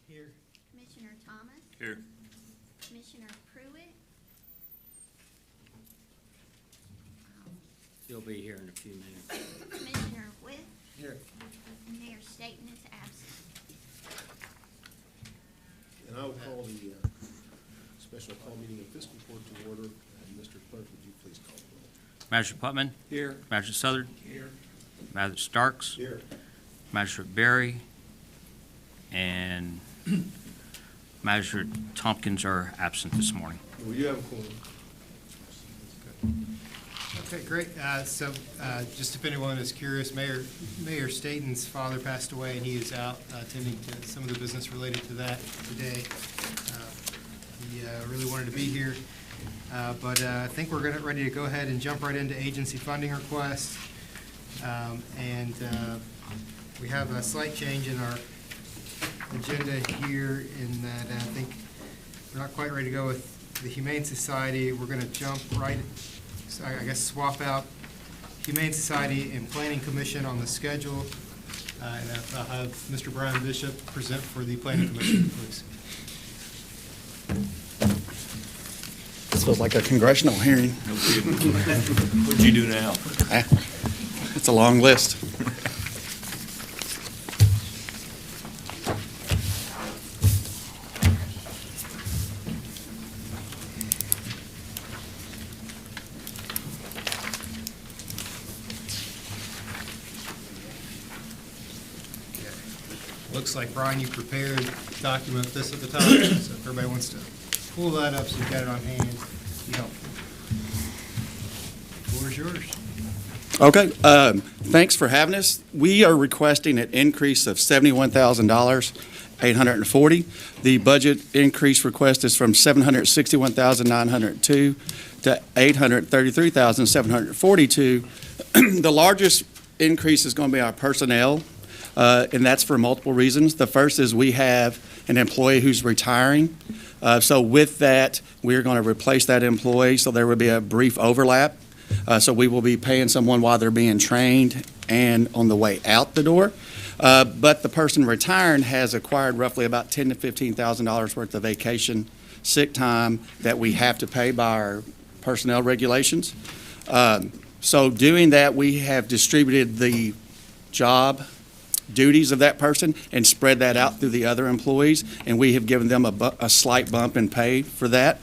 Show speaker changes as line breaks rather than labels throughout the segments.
Here.
Commissioner Thomas,
Here.
Commissioner Pruitt,
He'll be here in a few minutes.
Commissioner Witt,
Here.
and Mayor Staten is absent.
And I will call the special call meeting of fiscal court to order. And Mr. Clerk, would you please call the roll?
Magistrate Putman.
Here.
Magistrate Southern.
Here.
Magistrate Starks.
Here.
Magistrate Berry. And Magistrate Tompkins are absent this morning.
Well, you have a quorum.
Okay, great. Just if anyone is curious, Mayor Staten's father passed away, and he is out attending to some of the business related to that today. He really wanted to be here, but I think we're ready to go ahead and jump right into agency funding requests. We have a slight change in our agenda here in that I think we're not quite ready to go with the Humane Society. We're going to jump right, I guess, swap out Humane Society and Planning Commission on the schedule. And I'll have Mr. Brian Bishop present for the Planning Commission, please.
This feels like a congressional hearing.
What'd you do now?
It's a long list.
Looks like, Brian, you prepared a document with this at the top, so if everybody wants to pull that up so you've got it on hand, be helpful. The floor is yours.
Okay, thanks for having us. We are requesting an increase of $71,840. The budget increase request is from $761,902 to $833,742. The largest increase is going to be our personnel, and that's for multiple reasons. The first is we have an employee who's retiring. So with that, we're going to replace that employee, so there will be a brief overlap. So we will be paying someone while they're being trained and on the way out the door. But the person retiring has acquired roughly about $10,000 to $15,000 worth of vacation sick time that we have to pay by our personnel regulations. So doing that, we have distributed the job duties of that person and spread that out through the other employees, and we have given them a slight bump in pay for that.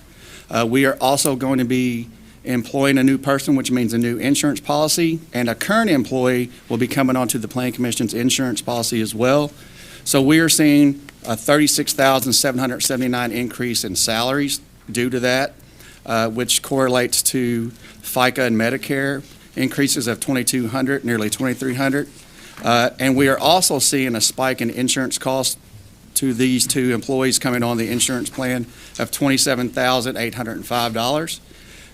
We are also going to be employing a new person, which means a new insurance policy, and a current employee will be coming onto the Planning Commission's insurance policy as well. So we are seeing a $36,779 increase in salaries due to that, which correlates to FICA and Medicare increases of $2,200, nearly $2,300. And we are also seeing a spike in insurance costs to these two employees coming on the insurance plan of $27,805.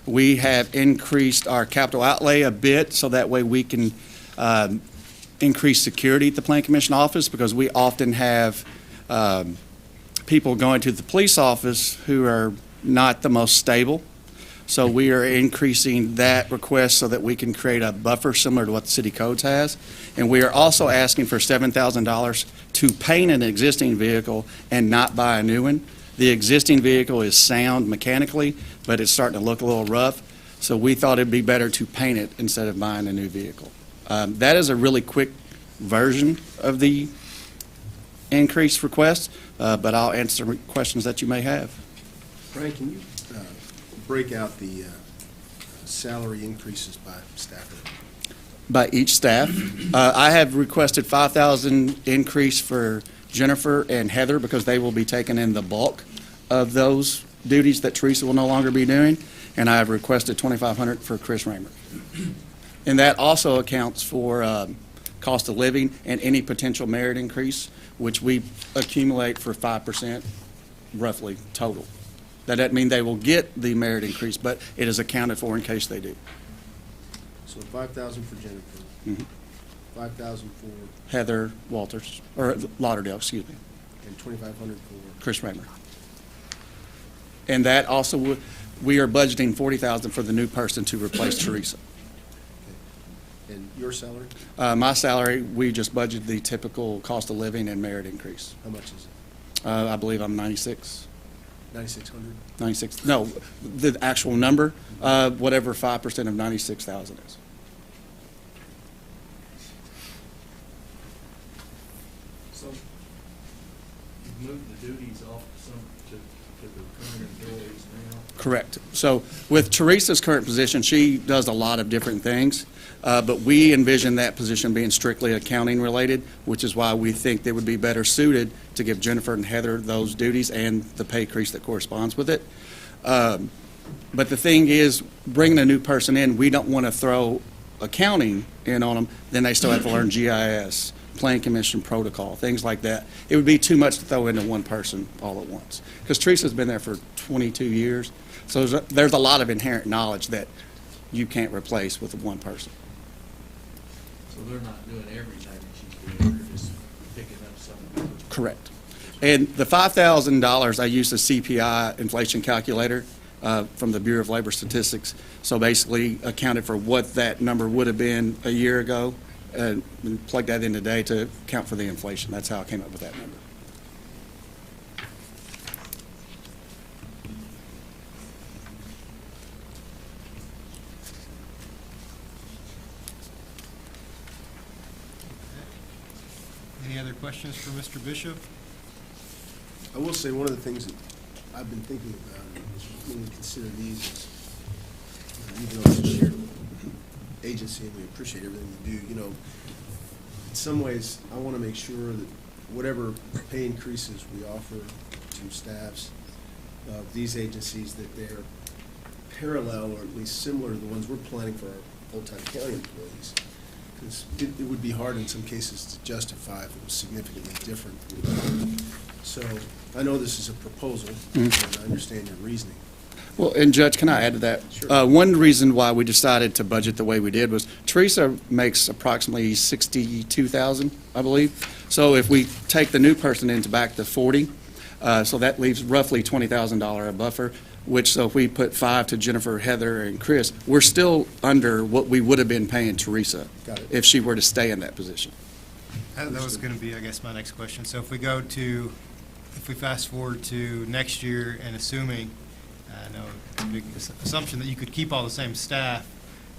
We have increased our capital outlay a bit so that way we can increase security at the Planning Commission office, because we often have people going to the police office who are not the most stable. So we are increasing that request so that we can create a buffer similar to what the city codes has. And we are also asking for $7,000 to paint an existing vehicle and not buy a new one. The existing vehicle is sound mechanically, but it's starting to look a little rough. So we thought it'd be better to paint it instead of buying a new vehicle. That is a really quick version of the increased request, but I'll answer questions that you may have.
Brian, can you break out the salary increases by staff?
By each staff. I have requested $5,000 increase for Jennifer and Heather because they will be taking in the bulk of those duties that Teresa will no longer be doing, and I have requested $2,500 for Chris Raymer. And that also accounts for cost of living and any potential merit increase, which we accumulate for 5% roughly total. That doesn't mean they will get the merit increase, but it is accounted for in case they do.
So $5,000 for Jennifer,
Mhm.
$5,000 for,
Heather Walters, or Lauderdale, excuse me,
and $2,500 for,
Chris Raymer. And that also, we are budgeting $40,000 for the new person to replace Teresa.
and your salary?
My salary, we just budgeted the typical cost of living and merit increase.
How much is it?
I believe I'm 96.
9,600?
96, no, the actual number, whatever 5% of 96,000 is.
So you've moved the duties off to the current employees now?
Correct. So with Teresa's current position, she does a lot of different things, but we envision that position being strictly accounting related, which is why we think they would be better suited to give Jennifer and Heather those duties and the pay increase that corresponds with it. But the thing is, bringing a new person in, we don't want to throw accounting in on them, then they still have to learn GIS, Plan Commission protocol, things like that. It would be too much to throw into one person all at once. Because Teresa's been there for 22 years, so there's a lot of inherent knowledge that you can't replace with one person.
So they're not doing everything that she's doing, they're just picking up some of it.
Correct. And the $5,000, I used a CPI inflation calculator from the Bureau of Labor Statistics. So basically accounted for what that number would have been a year ago and plugged that in today to account for the inflation. That's how I came up with that number.
Any other questions for Mr. Bishop?
I will say, one of the things that I've been thinking about, and when we consider these, is, even though it's a shared agency and we appreciate everything you do, in some ways, I want to make sure that whatever pay increases we offer to staffs of these agencies, that they're parallel or at least similar to the ones we're planning for our full-time county employees. Because it would be hard in some cases to justify if it was significantly different. So I know this is a proposal, and I understand your reasoning.
Well, and Judge, can I add to that?
Sure.
One reason why we decided to budget the way we did was Teresa makes approximately $62,000, I believe. So if we take the new person into back to 40, so that leaves roughly $20,000 a buffer, which, so if we put 5 to Jennifer, Heather, and Chris, we're still under what we would have been paying Teresa
Got it.
if she were to stay in that position.
That was going to be, I guess, my next question. So if we fast forward to next year and assuming, I know it's a big assumption that you could keep all the same staff,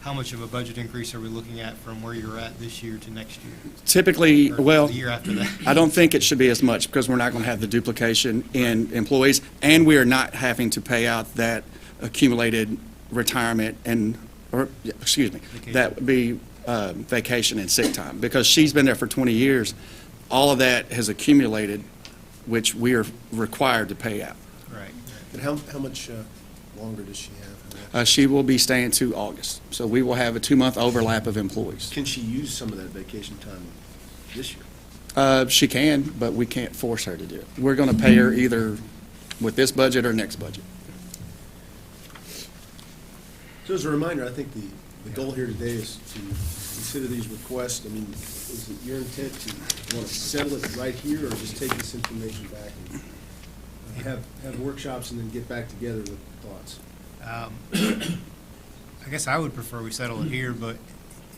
how much of a budget increase are we looking at from where you're at this year to next year?
Typically,
Or
well,
the year after that?
I don't think it should be as much because we're not going to have the duplication in employees, and we are not having to pay out that accumulated retirement
Vacation.
that would be vacation and sick time. Because she's been there for 20 years, all of that has accumulated, which we are required to pay out.
Right.
And how much longer does she have?
She will be staying to August, so we will have a 2-month overlap of employees.
Can she use some of that vacation time this year?
She can, but we can't force her to do it. We're going to pay her either with this budget or next budget.
So as a reminder, I think the goal here today is to consider these requests. I mean, is it your intent to want to settle it right here, or just take this information back and have workshops and then get back together with thoughts?
I guess I would prefer we settle it here, but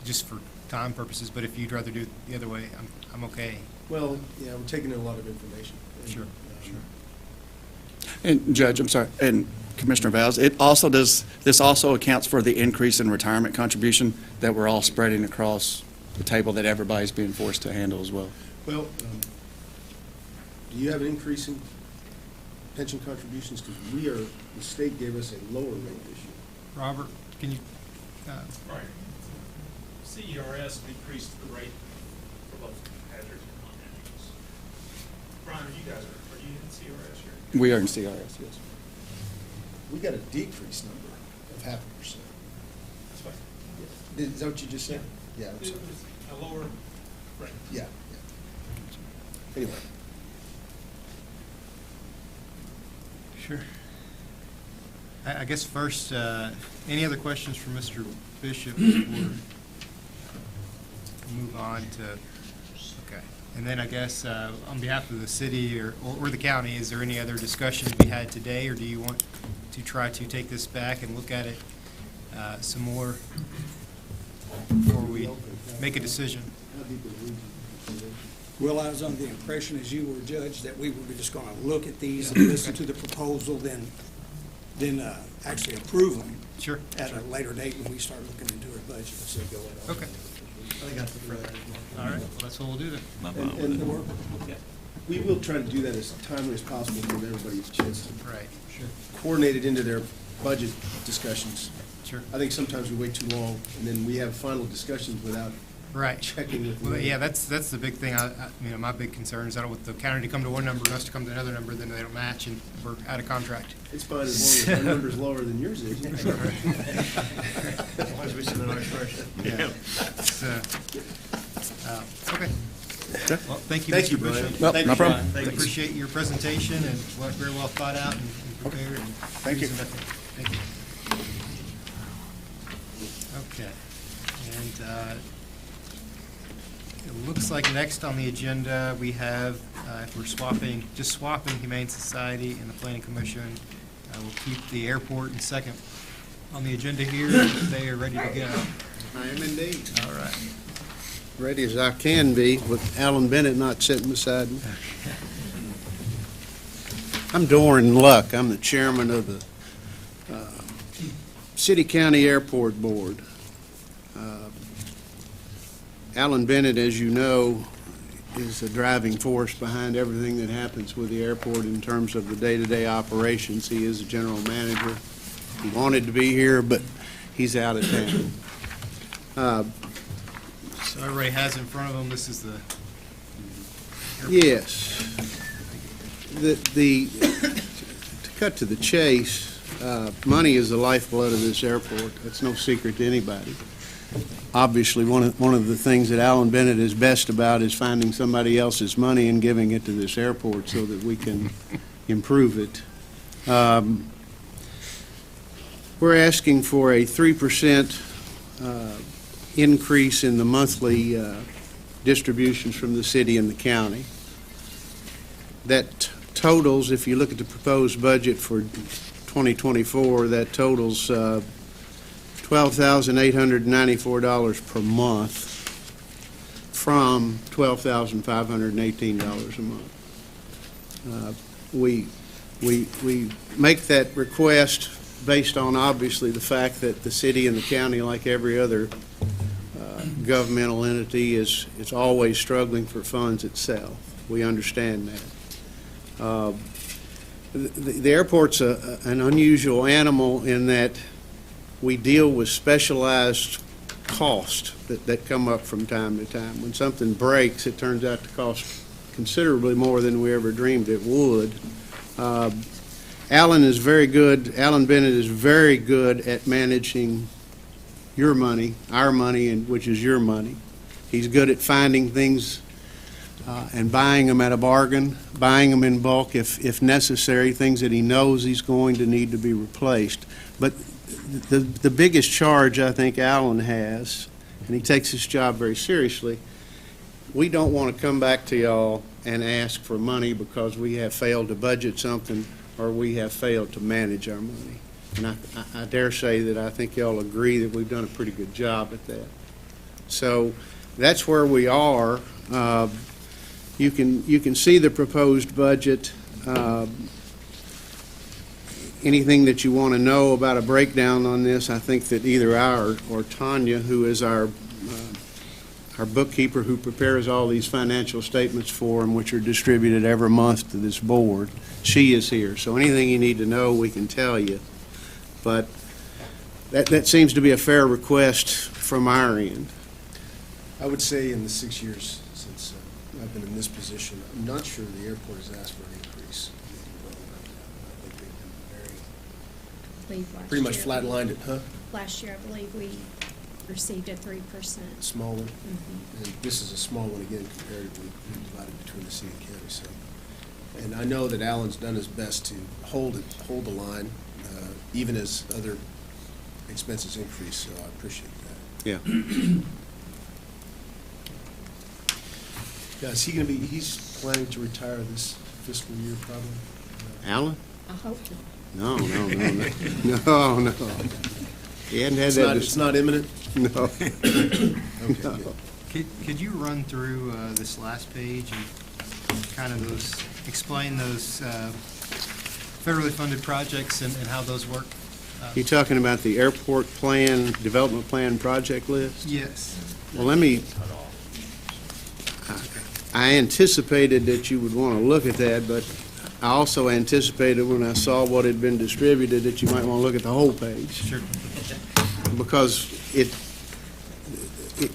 just for time purposes, but if you'd rather do it the other way, I'm okay.
Well, yeah, we're taking in a lot of information. And,
Sure.
And Judge, I'm sorry, and Commissioner Vowles, this also accounts for the increase in retirement contribution that we're all spreading across the table that everybody's being forced to handle as well.
Well, do you have an increase in pension contributions? Because the state gave us a lower rate this year.
Robert, can you,
Right. CERS decreased the rate for both hazards and non-hazardous. Brian, are you in CRS here?
We are in CRS, yes.
We got a decrease number of 0.5%.
That's fine.
Is that what you just said? Yeah. I'm
It
sorry.
was a lower rate.
Yeah. Anyway.
sure. I guess first, any other questions for Mr. Bishop before we move on to, okay. And then I guess on behalf of the city or the county, is there any other discussion to be had today, or do you want to try to take this back and look at it some more before we make a decision?
How deep is the region?
Well, I was under the impression, as you were judge, that we were just gonna look at these and listen to the proposal, then actually approve them
Sure.
at a later date when we start looking into our budget. So go ahead.
Okay. I think that's the preferred. All right, well, that's what we'll do then.
And we will try to do that as timely as possible, give everybody a chance to
Right, sure,
coordinate it into their budget discussions.
sure.
I think sometimes we wait too long, and then we have final discussions without
Right.
checking with.
Well, yeah, that's the big thing. My big concern is I don't want the county to come to one number and us to come to another number, then they don't match and we're out of contract.
It's fine as long as our number's lower than yours is.
As long as we send an expression.
Yeah. So, okay. Well, thank you,
Thank you,
Mr.
Brian.
Bishop.
Well,
Thank
no
you,
problem.
Brian.
I appreciate your presentation and very well thought out and prepared. and
Thank you.
reasoned, I think. Thank you. Okay. And it looks like next on the agenda, we have, if we're swapping Humane Society and the Planning Commission, we'll keep the airport in second on the agenda here. They are ready to go.
I am indeed.
All right.
Ready as I can be with Alan Bennett not sitting beside me. I'm Doran Luck. I'm the chairman of the City-County Airport Board. Alan Bennett, as you know, is the driving force behind everything that happens with the airport in terms of the day-to-day operations. He is the general manager. He wanted to be here, but he's out of town.
So everybody has in front of them, this is the.
Yes. To cut to the chase, money is the lifeblood of this airport. That's no secret to anybody. Obviously, one of the things that Alan Bennett is best about is finding somebody else's money and giving it to this airport so that we can improve it. We're asking for a 3% increase in the monthly distributions from the city and the county. That totals, if you look at the proposed budget for 2024, that totals $12,894 per month from $12,518 a month. We make that request based on, obviously, the fact that the city and the county, like every other governmental entity, is always struggling for funds itself. We understand that. The airport's an unusual animal in that we deal with specialized costs that come up from time to time. When something breaks, it turns out to cost considerably more than we ever dreamed it would. Alan Bennett is very good at managing your money, our money, and which is your money. He's good at finding things and buying them at a bargain, buying them in bulk if necessary, things that he knows he's going to need to be replaced. But the biggest charge I think Alan has, and he takes his job very seriously, we don't want to come back to y'all and ask for money because we have failed to budget something or we have failed to manage our money. And I dare say that I think y'all agree that we've done a pretty good job at that. So that's where we are. You can see the proposed budget. Anything that you want to know about a breakdown on this, I think that either I or Tanya, who is our bookkeeper who prepares all these financial statements for them, which are distributed every month to this board, she is here. So anything you need to know, we can tell you. But that seems to be a fair request from our end.
I would say in the 6 years since I've been in this position, I'm not sure the airport has asked for an increase. I think they've been pretty much flatlined it, huh?
Last year, I believe we received a 3%.
Small one. And this is a small one again comparatively divided between the city and county. So, and I know that Alan's done his best to hold the line, even as other expenses increase. So I appreciate that.
Yeah.
Yeah, is he going to be? He's planning to retire this fiscal year, probably.
Alan?
I hope
No.
not.
He hadn't had
It's
that.
not. It's not imminent.
No.
Okay.
No.
Good.
Could you run through this last page and kind of explain those federally funded projects and how those work?
You talking about the airport plan, development plan project list?
Yes.
Well, I anticipated that you would want to look at that, but I also anticipated when I saw what had been distributed that you might want to look at the whole page.
Sure.
Because it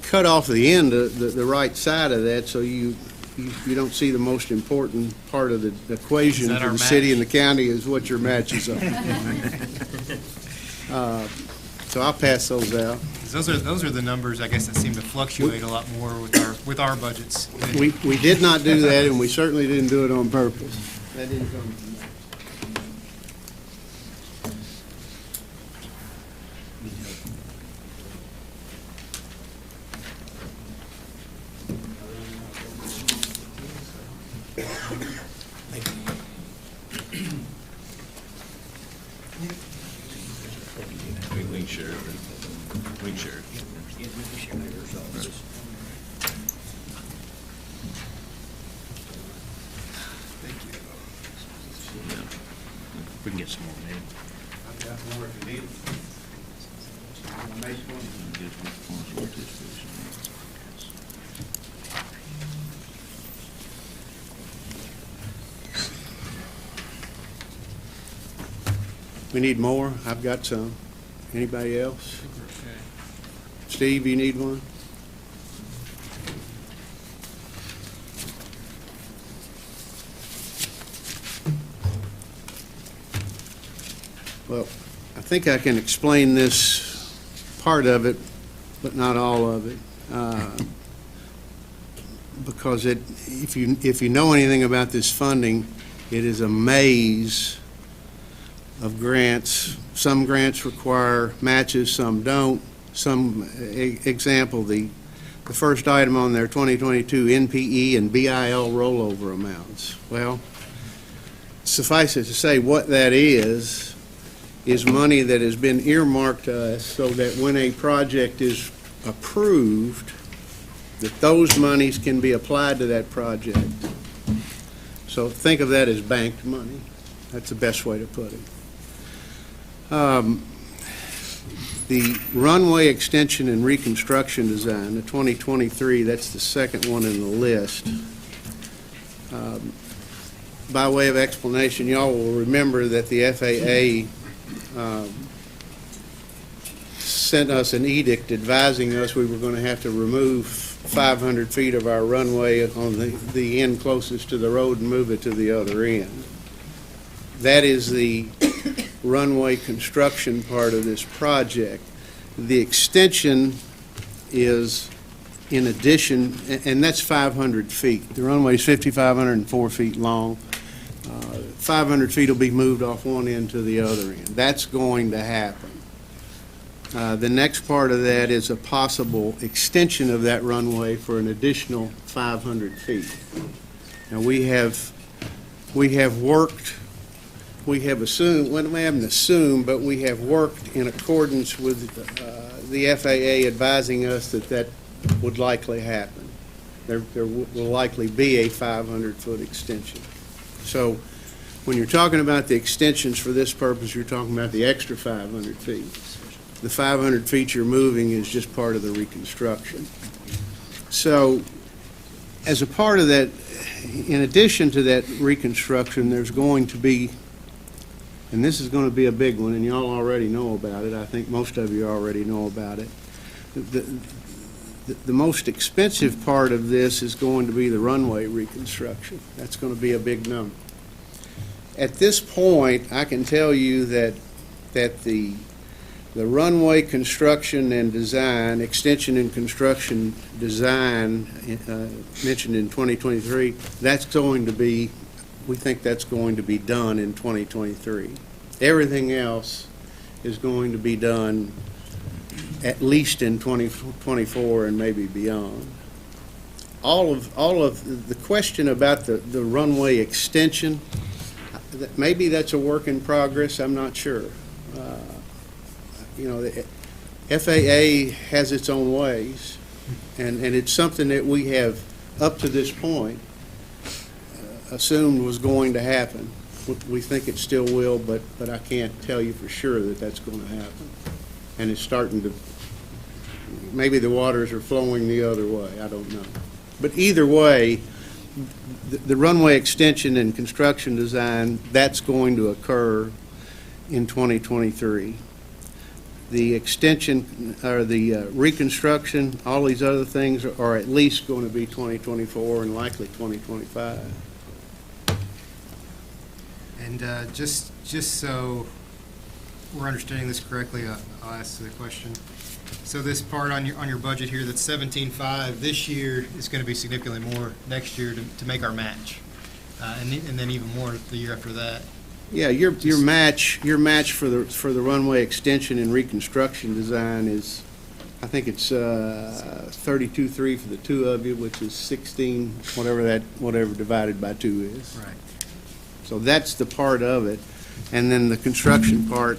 cut off the end, the right side of that, so you don't see the most important part of the equation
Is that
for
our
the city and the
match?
county is what your matches are. So I'll pass those out.
Those are the numbers, I guess, that seem to fluctuate a lot more with our budgets.
We did not do that, and we certainly didn't do it on purpose. That didn't come from that.
We can share it. We can share it. We can get some more, maybe.
I've got more if you need. We need more? I've got some. Anybody else? Steve, you need one? Well, I think I can explain this part of it, but not all of it. Because if you know anything about this funding, it is a maze of grants. Some grants require matches, some don't. Example, the first item on there, 2022 NPE and BIL rollover amounts. Well, suffice it to say, what that is money that has been earmarked to us so that when a project is approved, that those monies can be applied to that project. So think of that as banked money. That's the best way to put it. The runway extension and reconstruction design, the 2023, that's the second one in the list. By way of explanation, y'all will remember that the FAA sent us an edict advising us we were going to have to remove 500 feet of our runway on the end closest to the road and move it to the other end. That is the runway construction part of this project. The extension is in addition, and that's 500 feet. The runway is 5,504 feet long. 500 feet will be moved off one end to the other end. That's going to happen. The next part of that is a possible extension of that runway for an additional 500 feet. Now, we have worked, we have assumed, well, we haven't assumed, but we have worked in accordance with the FAA advising us that would likely happen. There will likely be a 500-foot extension. So when you're talking about the extensions for this purpose, you're talking about the extra 500 feet. The 500 feet you're moving is just part of the reconstruction. So as a part of that, in addition to that reconstruction, there's going to be, and this is going to be a big one, and y'all already know about it. I think most of you already know about it. The most expensive part of this is going to be the runway reconstruction. That's going to be a big number. At this point, I can tell you that the runway construction and design, extension and construction design mentioned in 2023, that's going to be, we think that's going to be done in 2023. Everything else is going to be done at least in 2024 and maybe beyond. All of the question about the runway extension, maybe that's a work in progress, I'm not sure. You know, the FAA has its own ways. And it's something that we have, up to this point, assumed was going to happen. We think it still will, but I can't tell you for sure that that's going to happen. And it's starting to, maybe the waters are flowing the other way, I don't know. But either way, the runway extension and construction design, that's going to occur in 2023. The extension, or the reconstruction, all these other things are at least going to be 2024 and likely 2025.
And just so we're understanding this correctly, I'll ask the question. So this part on your budget here, that's 17.5, this year is going to be significantly more next year to make our match, and then even more the year after that.
Yeah, your match for the runway extension and reconstruction design is, I think it's 32.3 for the two of you, which is 16, whatever divided by 2 is.
Right.
So that's the part of it, and then the construction part.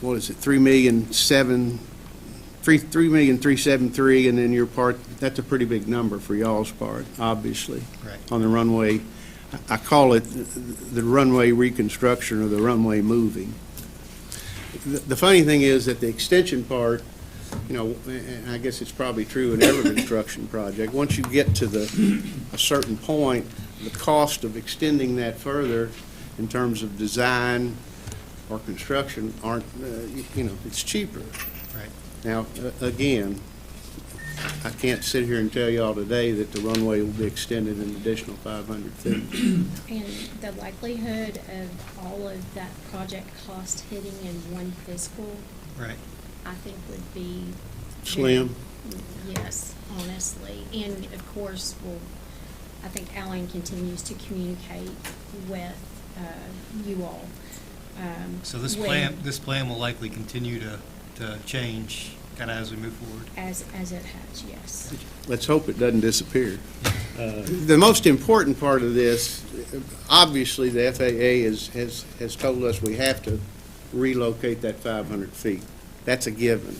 What is it? 3,373,000, and then your part. That's a pretty big number for y'all's part, obviously.
Right.
On the runway, I call it the runway reconstruction or the runway moving. The funny thing is that the extension part, and I guess it's probably true in every construction project, once you get to a certain point, the cost of extending that further in terms of design or construction aren't, it's cheaper.
Right.
Now, again, I can't sit here and tell y'all today that the runway will be extended an additional 500 feet.
And the likelihood of all of that project cost hitting in one fiscal,
Right.
I think would be
Slim.
Yes, honestly. And of course, I think Alan continues to communicate with you all.
So this plan will likely continue to change kind of as we move forward.
As it has, yes.
Let's hope it doesn't disappear. The most important part of this, obviously, the FAA has told us we have to relocate that 500 feet. That's a given.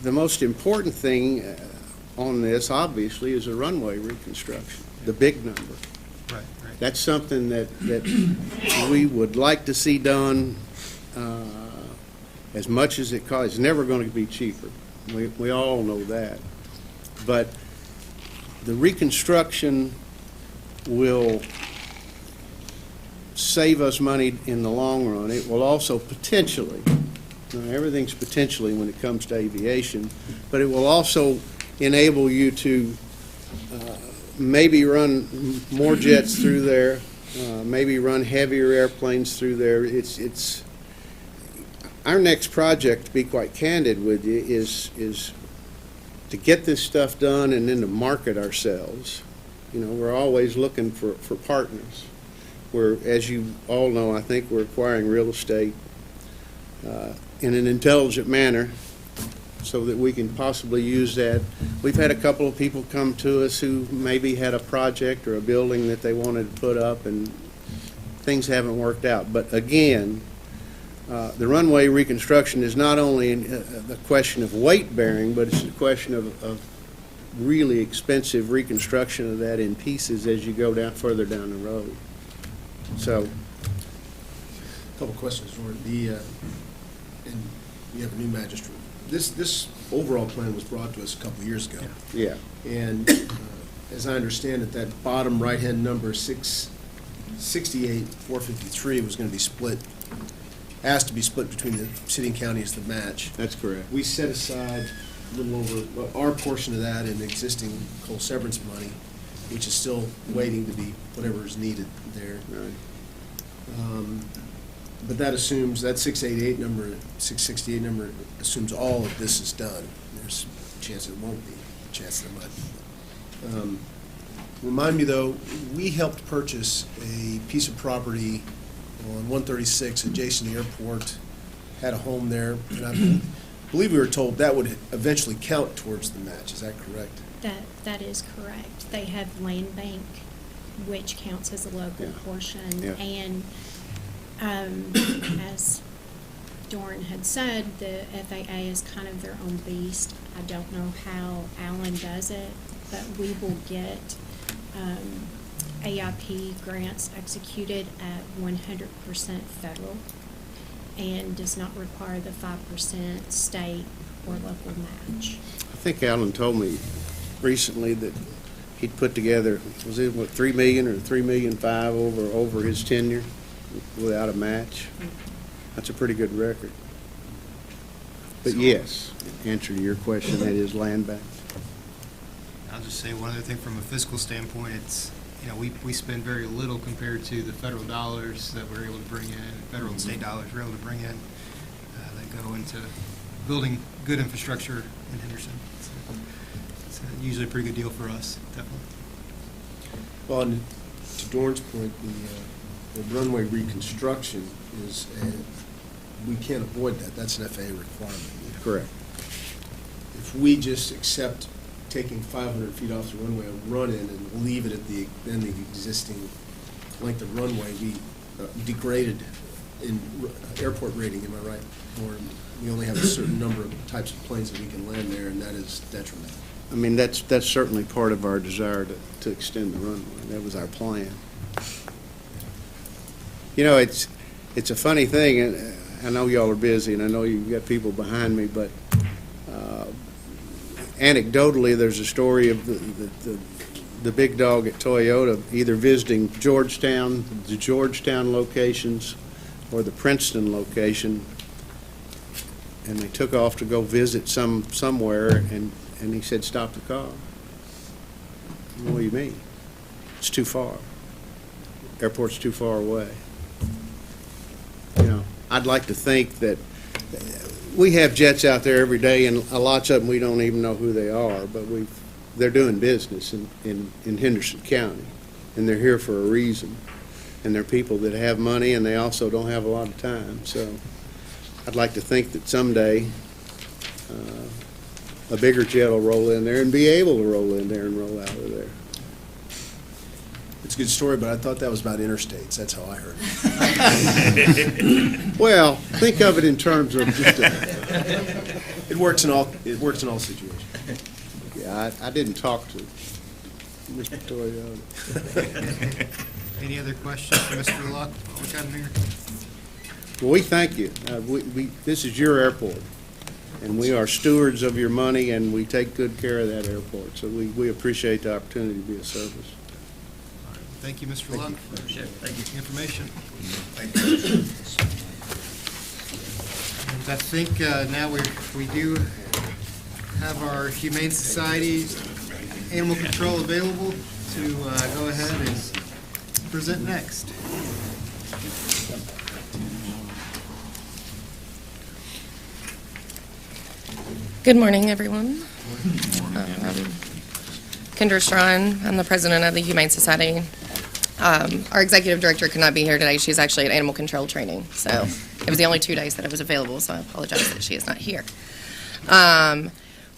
The most important thing on this, obviously, is a runway reconstruction, the big number.
Right.
That's something that we would like to see done as much as it costs. It's never going to be cheaper. We all know that. But the reconstruction will save us money in the long run. It will also potentially, everything's potentially when it comes to aviation, but it will also enable you to maybe run more jets through there, maybe run heavier airplanes through there. It's our next project, to be quite candid with you, is to get this stuff done and then to market ourselves. We're always looking for partners. As you all know, I think we're acquiring real estate in an intelligent manner so that we can possibly use that. We've had a couple of people come to us who maybe had a project or a building that they wanted to put up, and things haven't worked out. But again, the runway reconstruction is not only a question of weight bearing, but it's a question of really expensive reconstruction of that in pieces as you go further down the road. So,
A couple questions, Jordan. And you have a new magistrate. This overall plan was brought to us a couple of years ago.
yeah.
And as I understand it, that bottom right-hand number, 668,453, was going to be split, asked to be split between the city and county as the match.
That's correct.
We set aside a little over our portion of that in existing coal severance money, which is still waiting to be whatever is needed there.
Right.
But that assumes, that 668 number assumes all of this is done. There's a chance it won't be, a chance that it might be. Remind me, though, we helped purchase a piece of property on 136 adjacent to the airport, had a home there, and I believe we were told that would eventually count towards the match. Is that correct?
That is correct. They have land bank, which counts as a local portion.
Yeah.
And as Dorn had said, the FAA is kind of their own beast. I don't know how Alan does it, but we will get AIP grants executed at 100% federal and does not require the 5% state or local match.
I think Alan told me recently that he'd put together, was it what, 3 million or 3.5 million over his tenure without a match? That's a pretty good record. But yes, answer to your question, that is land bank.
I'll just say one other thing from a fiscal standpoint, it's, you know, we spend very little compared to the federal dollars that we're able to bring in, federal and state dollars we're able to bring in, that go into building good infrastructure in Henderson. So it's usually a pretty good deal for us, definitely.
Well, and to Dorn's point, the runway reconstruction is, we can't avoid that. That's an FAA requirement.
Correct.
If we just accept taking 500 feet off the runway and run in and leave it at the existing length of runway, we degraded in airport rating, am I right? Or we only have a certain number of types of planes that we can land there, and that is detrimental.
I mean, that's certainly part of our desire to extend the runway. That was our plan. You know, it's a funny thing, and I know y'all are busy, and I know you've got people behind me, but anecdotally, there's a story of the big dog at Toyota either visiting Georgetown, the Georgetown locations, or the Princeton location, and they took off to go visit somewhere, and he said, "Stop the car." What do you mean? It's too far. Airport's too far away. You know, I'd like to think that we have jets out there every day, and lots of them we don't even know who they are, but they're doing business in Henderson County, and they're here for a reason. And they're people that have money, and they also don't have a lot of time. So I'd like to think that someday a bigger jet will roll in there and be able to roll in there and roll out of there.
It's a good story, but I thought that was about interstates. That's how I heard it.
Well, think of it in terms of just
It works in all situations.
yeah, I didn't talk to Mr. Toyota.
Any other questions for Mr. Luck while we got him here?
Well, we thank you. This is your airport, and we are stewards of your money, and we take good care of that airport. So we appreciate the opportunity to be of service.
Thank you, Mr. Luck, for the information. And I think now we do have our Humane Society Animal Control available to go ahead and present next.
Good morning, everyone. Kendra Strawn. I'm the president of the Humane Society. Our executive director could not be here today. She's actually at animal control training, so it was the only 2 days that I was available, so I apologize that she is not here.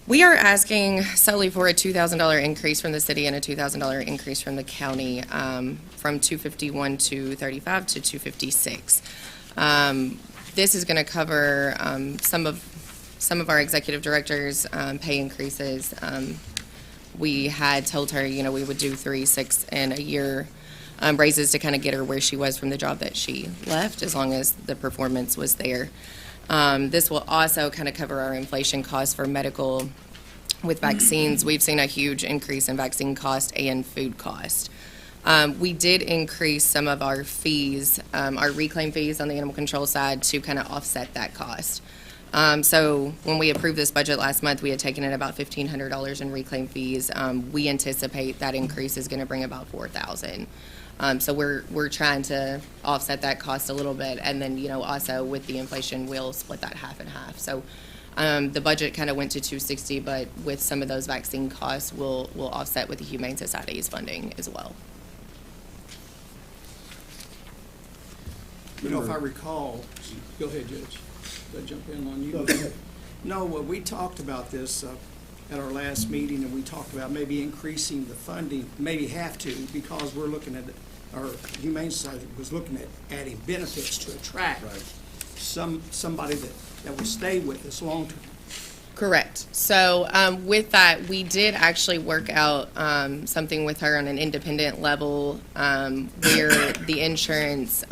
We are asking solely for a $2,000 increase from the city and a $2,000 increase from the county, from 251 to 35 to 256. This is going to cover some of our executive directors' pay increases. We had told her, you know, we would do 3, 6, and a year raises to kind of get her where she was from the job that she left, as long as the performance was there. This will also kind of cover our inflation costs for medical with vaccines. We've seen a huge increase in vaccine cost and food cost. We did increase some of our fees, our reclaim fees on the animal control side, to kind of offset that cost. So when we approved this budget last month, we had taken in about $1,500 in reclaim fees. We anticipate that increase is going to bring about $4,000. So we're trying to offset that cost a little bit, and then, you know, also with the inflation, we'll split that half and half. So the budget kind of went to $260, but with some of those vaccine costs, we'll offset with the Humane Society's funding as well.
You know, if I recall, go ahead, Judge. Did I jump in on you?
Go ahead.
No, we talked about this at our last meeting, and we talked about maybe increasing the funding, maybe have to, because we're looking at, our Humane Society was looking at adding benefits to attract somebody that will stay with us long-term.
Correct. So with that, we did actually work out something with her on an independent level where the insurance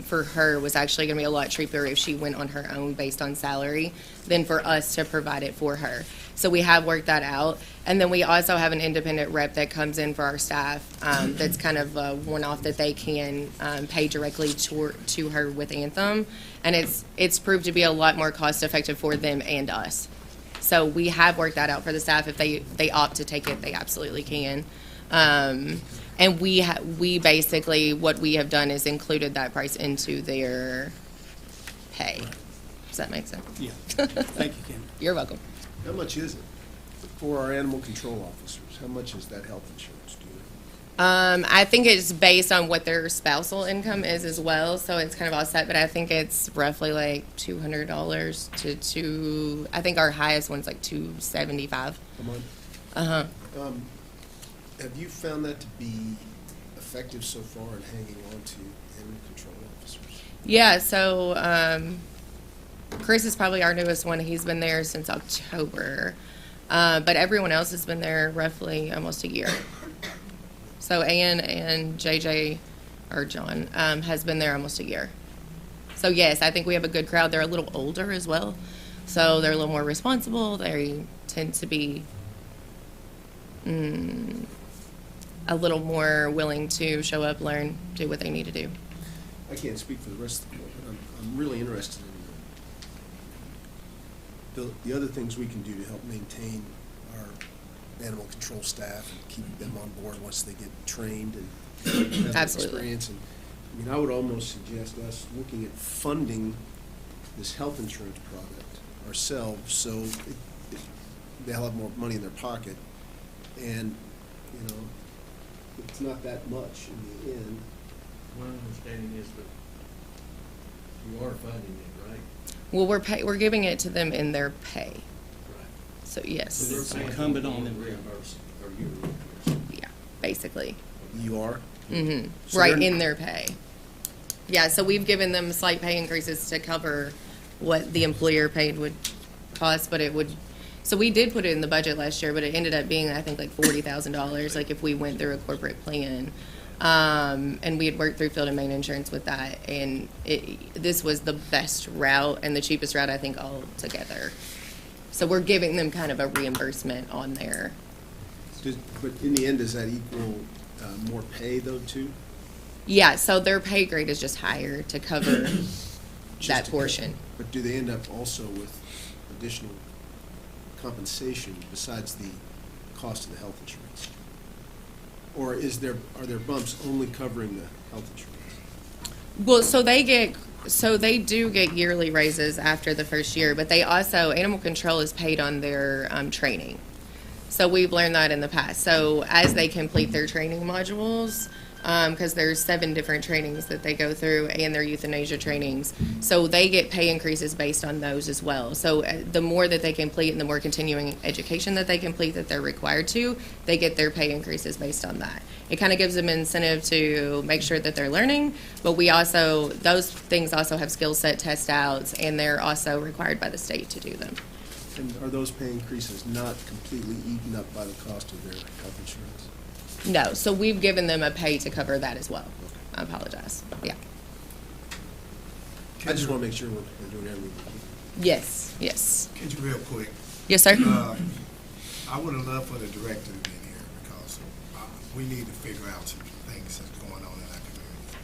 for her was actually going to be a lot cheaper if she went on her own based on salary than for us to provide it for her. So we have worked that out. And then we also have an independent rep that comes in for our staff that's kind of a one-off that they can pay directly to her with Anthem. And it's proved to be a lot more cost-effective for them and us. So we have worked that out for the staff. If they opt to take it, they absolutely can. And we basically, what we have done is included that price into their pay. Does that make sense?
Yeah. Thank you, Ken.
You're welcome.
How much is it for our animal control officers? How much is that health insurance, do you know?
I think it's based on what their spousal income is as well, so it's kind of offset, but I think it's roughly like $200 I think our highest one's like $275.
A month?
Uh-huh.
Have you found that to be effective so far in hanging on to animal control officers?
Yeah, so Chris is probably our newest one. He's been there since October. But everyone else has been there roughly almost a year. So Ann and JJ, or John, has been there almost a year. So yes, I think we have a good crowd. They're a little older as well. So they're a little more responsible. They tend to be a little more willing to show up, learn, do what they need to do.
I can't speak for the rest of the board, but I'm really interested in the other things we can do to help maintain our animal control staff and keep them on board once they get trained and have that
Absolutely.
experience. And I mean, I would almost suggest us looking at funding this health insurance product ourselves, so they'll have more money in their pocket. And, you know, it's not that much in the end.
My understanding is that you are funding it, right?
Well, we're giving it to them in their pay.
Right.
So yes,
So
It's
they're paying
incumbent
you
on them.
reimbursing, or you reimbursing.
yeah, basically.
You are?
Mm-hmm.
So
Right
they're-
in their pay. Yeah, so we've given them slight pay increases to cover what the employer paid would cost, but it would, so we did put it in the budget last year, but it ended up being, I think, like $40,000, like if we went through a corporate plan. And we had worked through field and main insurance with that, and this was the best route and the cheapest route, I think, altogether. So we're giving them kind of a reimbursement on there.
But in the end, does that equal more pay, though, too?
Yeah, so their pay grade is just higher to cover
Just
that
to
portion.
cover- But do they end up also with additional compensation besides the cost of the health insurance? Or are there bumps only covering the health insurance?
Well, so they do get yearly raises after the first year, but they also, animal control is paid on their training. So we've learned that in the past. So as they complete their training modules, because there's 7 different trainings that they go through and their euthanasia trainings. So they get pay increases based on those as well. So the more that they complete and the more continuing education that they complete that they're required to, they get their pay increases based on that. It kind of gives them incentive to make sure that they're learning, but we also, those things also have skill set test outs, and they're also required by the state to do them.
And are those pay increases not completely eaten up by the cost of their health insurance?
No, so we've given them a pay to cover that as well. I apologize. Yeah.
I just want to make sure we're doing everything.
Yes, yes.
Can you real quick?
Yes, sir.
I would have loved for the director to be in here because we need to figure out some things that's going on in our community.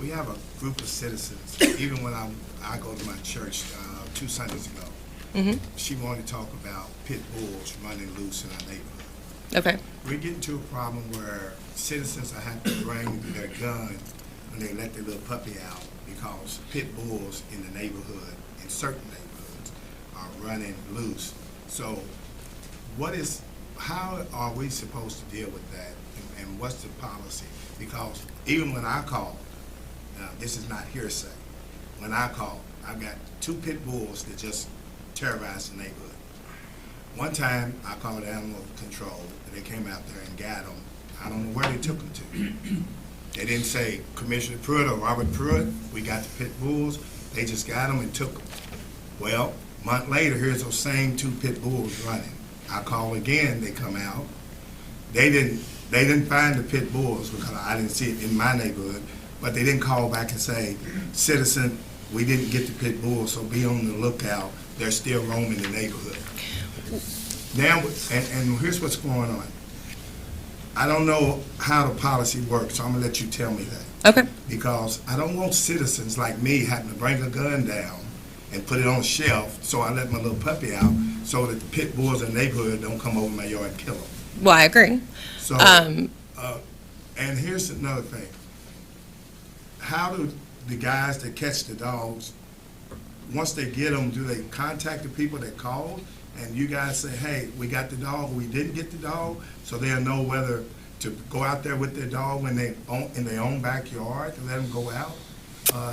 We have a group of citizens, even when I go to my church 2 Sundays ago, she wanted to talk about pit bulls running loose in our neighborhood.
Okay.
We're getting to a problem where citizens are having to bring their gun when they let their little puppy out because pit bulls in the neighborhood, in certain neighborhoods, are running loose. So how are we supposed to deal with that, and what's the policy? Because even when I call, this is not hearsay, when I call, I've got 2 pit bulls that just terrorize the neighborhood. One time, I called animal control, and they came out there and got them. I don't know where they took them to. They didn't say Commissioner Pruitt or Robert Pruitt. We got the pit bulls. They just got them and took them. Well, a month later, here's those same 2 pit bulls running. I call again, they come out. They didn't find the pit bulls because I didn't see it in my neighborhood, but they didn't call back and say, citizen, we didn't get the pit bulls, so be on the lookout. They're still roaming the neighborhood. Now, and here's what's going on. I don't know how the policy works, so I'm gonna let you tell me that.
Okay.
Because I don't want citizens like me having to bring a gun down and put it on a shelf, so I let my little puppy out, so that the pit bulls in the neighborhood don't come over my yard and kill them.
Well, I agree.
So, and here's another thing. How do the guys that catch the dogs, once they get them, do they contact the people that called? And you guys say, hey, we got the dog, we didn't get the dog, so they'll know whether to go out there with their dog when they own, in their own backyard, to let them go out.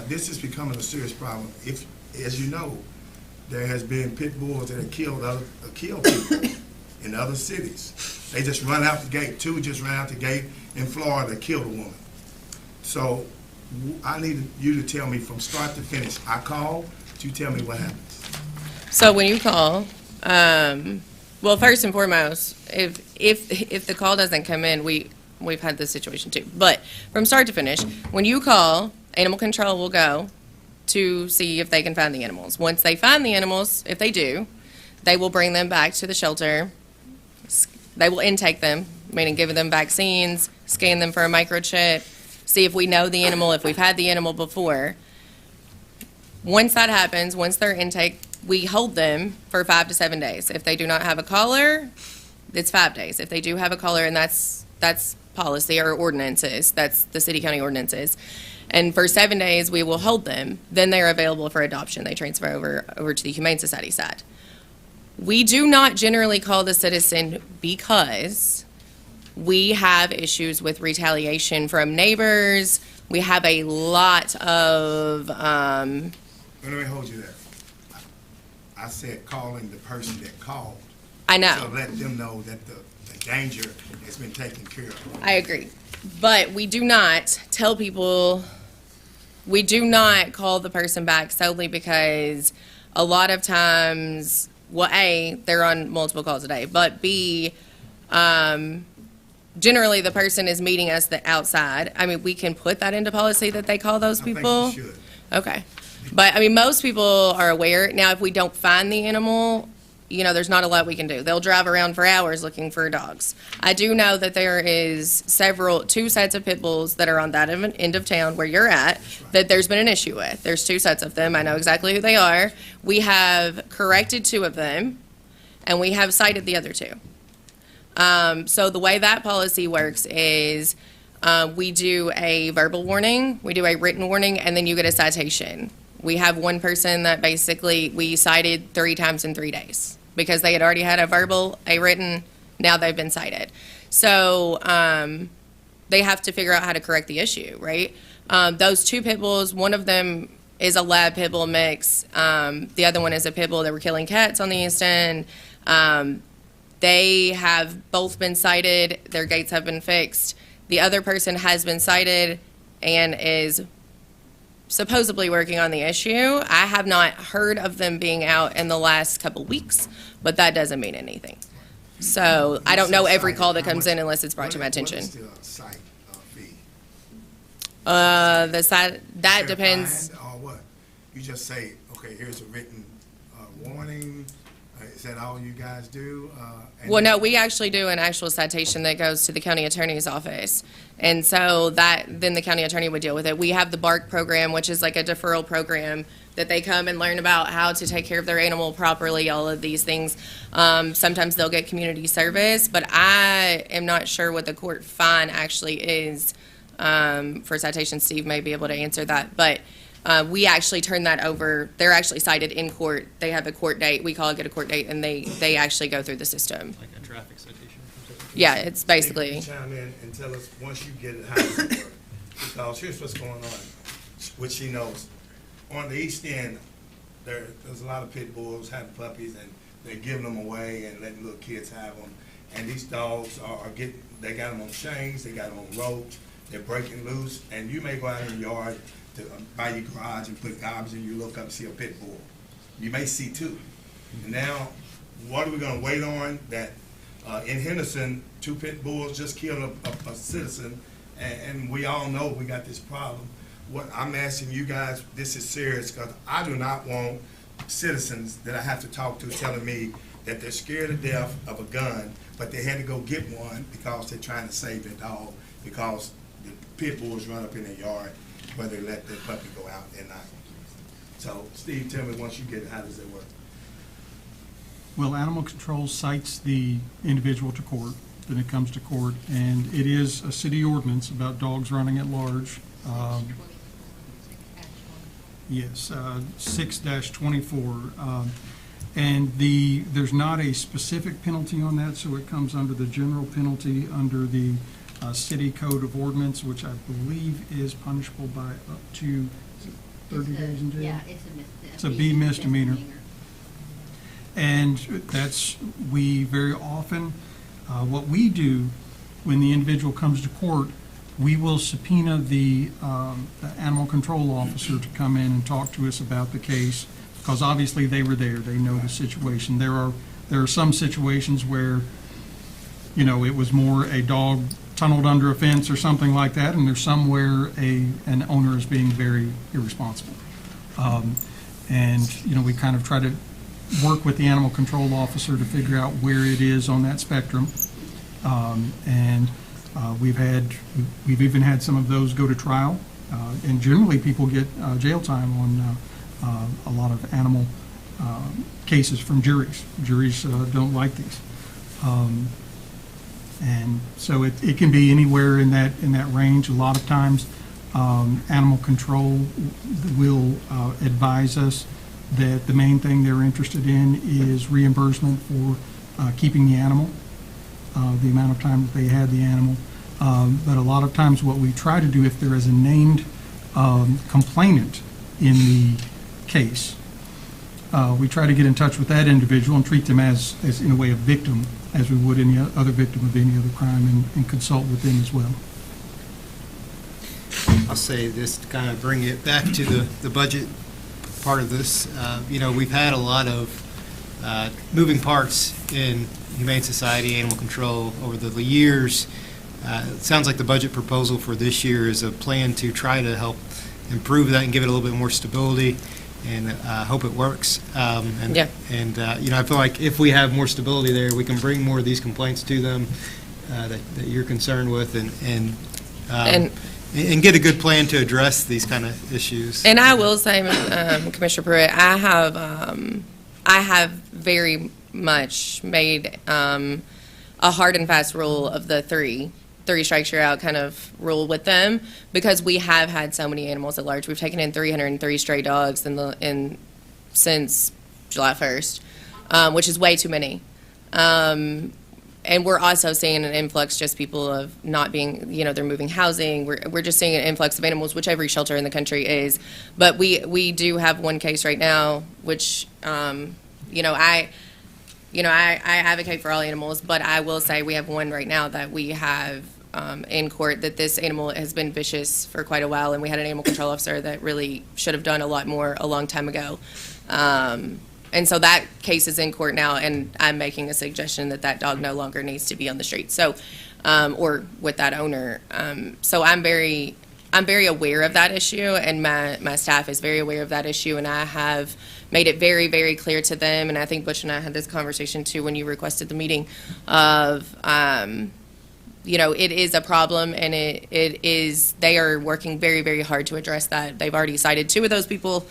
This is becoming a serious problem. If, as you know, there has been pit bulls that have killed people in other cities. They just run out the gate. 2 just ran out the gate in Florida, killed a woman. So I need you to tell me from start to finish. I call, you tell me what happens.
So when you call, well, first and foremost, if the call doesn't come in, we've had this situation too. But from start to finish, when you call, animal control will go to see if they can find the animals. Once they find the animals, if they do, they will bring them back to the shelter. They will intake them, meaning give them vaccines, scan them for a microchip, see if we know the animal, if we've had the animal before. Once that happens, once they're intake, we hold them for 5 to 7 days. If they do not have a collar, it's 5 days. If they do have a collar, and that's policy or ordinances, that's the city county ordinances. And for 7 days, we will hold them. Then they're available for adoption. They transfer over to the Humane Society side. We do not generally call the citizen because we have issues with retaliation from neighbors. We have a lot of,
Let me hold you there. I said calling the person that called.
I know.
So let them know that the danger has been taken care of.
I agree. But we do not tell people, we do not call the person back solely because a lot of times, well, A, they're on multiple calls a day, but B, generally the person is meeting us outside. I mean, we can put that into policy that they call those people.
I think you should.
Okay. But, I mean, most people are aware. Now, if we don't find the animal, you know, there's not a lot we can do. They'll drive around for hours looking for dogs. I do know that there is 2 sets of pit bulls that are on that end of town where you're at that there's been an issue with. There's 2 sets of them. I know exactly who they are. We have corrected 2 of them, and we have cited the other 2. So the way that policy works is we do a verbal warning, we do a written warning, and then you get a citation. We have one person that basically we cited 3 times in 3 days because they had already had a verbal, a written, now they've been cited. So they have to figure out how to correct the issue, right? Those 2 pit bulls, one of them is a lab pit bull mix. The other one is a pit bull that were killing cats on the East End. They have both been cited. Their gates have been fixed. The other person has been cited and is supposedly working on the issue. I have not heard of them being out in the last couple weeks, but that doesn't mean anything. So I don't know every call that comes in unless it's brought to my attention.
What is the site fee?
The site, that
Is there a
depends.
fine or what? You just say, okay, here's a written warning. Is that all you guys do?
Well, no, we actually do an actual citation that goes to the county attorney's office. And so then the county attorney would deal with it. We have the BARK program, which is like a deferral program that they come and learn about how to take care of their animal properly, all of these things. Sometimes they'll get community service, but I am not sure what the court fine actually is for citation. Steve may be able to answer that. But we actually turn that over. They're actually cited in court. They have a court date. We call it get a court date, and they actually go through the system.
Like a traffic citation?
Yeah, it's basically.
Chime in and tell us, once you get it, how does it work? Because here's what's going on, which she knows. On the East End, there's a lot of pit bulls having puppies, and they're giving them away and letting little kids have them. And these dogs they got them on chains, they got them on ropes, they're breaking loose, and you may go out in your yard to, by your garage and put garbage, and you look up and see a pit bull. You may see two. And now, what are we gonna wait on? That in Henderson, 2 pit bulls just killed a citizen, and we all know we got this problem. What I'm asking you guys, this is serious, because I do not want citizens that I have to talk to telling me that they're scared to death of a gun, but they had to go get one because they're trying to save their dog, because the pit bulls run up in their yard where they let their puppy go out at night. So, Steve, tell me, once you get it, how does it work?
Well, animal control cites the individual to court, then it comes to court, and it is a city ordinance about dogs running at large. Yes, 6-24. And there's not a specific penalty on that, so it comes under the general penalty under the city code of ordinance, which I believe is punishable by up to 30 days in jail.
Yeah,
It's a B misdemeanor. And we very often, what we do when the individual comes to court, we will subpoena the animal control officer to come in and talk to us about the case, because obviously they were there, they know the situation. There are some situations where, it was more a dog tunneled under a fence or something like that, and there's some where an owner is being very irresponsible. And we kind of try to work with the animal control officer to figure out where it is on that spectrum. We've even had some of those go to trial, and generally people get jail time on a lot of animal cases from juries. Juries don't like these, and so it can be anywhere in that range. A lot of times, animal control will advise us that the main thing they're interested in is reimbursement for keeping the animal, the amount of time that they had the animal. But a lot of times what we try to do, if there is a named complainant in the case, we try to get in touch with that individual and treat them as in a way, a victim, as we would any other victim of any other crime, and consult with them as well.
I'll say this to kind of bring it back to the budget part of this. We've had a lot of moving parts in Humane Society, animal control over the years. It sounds like the budget proposal for this year is a plan to try to help improve that and give it a little bit more stability, and I hope it works. I feel like if we have more stability there, we can bring more of these complaints to them that you're concerned with, and get a good plan to address these kind of issues.
And I will say, Commissioner Pruitt, I have very much made a hard and fast rule of the three strikes you're out kind of rule with them, because we have had so many animals at large. We've taken in 303 stray dogs since July 1st, which is way too many. And we're also seeing an influx, just people of not being, they're moving housing. We're just seeing an influx of animals, which every shelter in the country is. But we do have one case right now, which, I advocate for all animals, but I will say we have one right now that we have in court that this animal has been vicious for quite a while, and we had an animal control officer that really should have done a lot more a long time ago. And so that case is in court now, and I'm making a suggestion that dog no longer needs to be on the street. So, or with that owner. So I'm very aware of that issue, and my staff is very aware of that issue, and I have made it very, very clear to them. And I think Butch and I had this conversation too when you requested the meeting of, it is a problem, and they are working very, very hard to address that. They've already cited 2 of those people.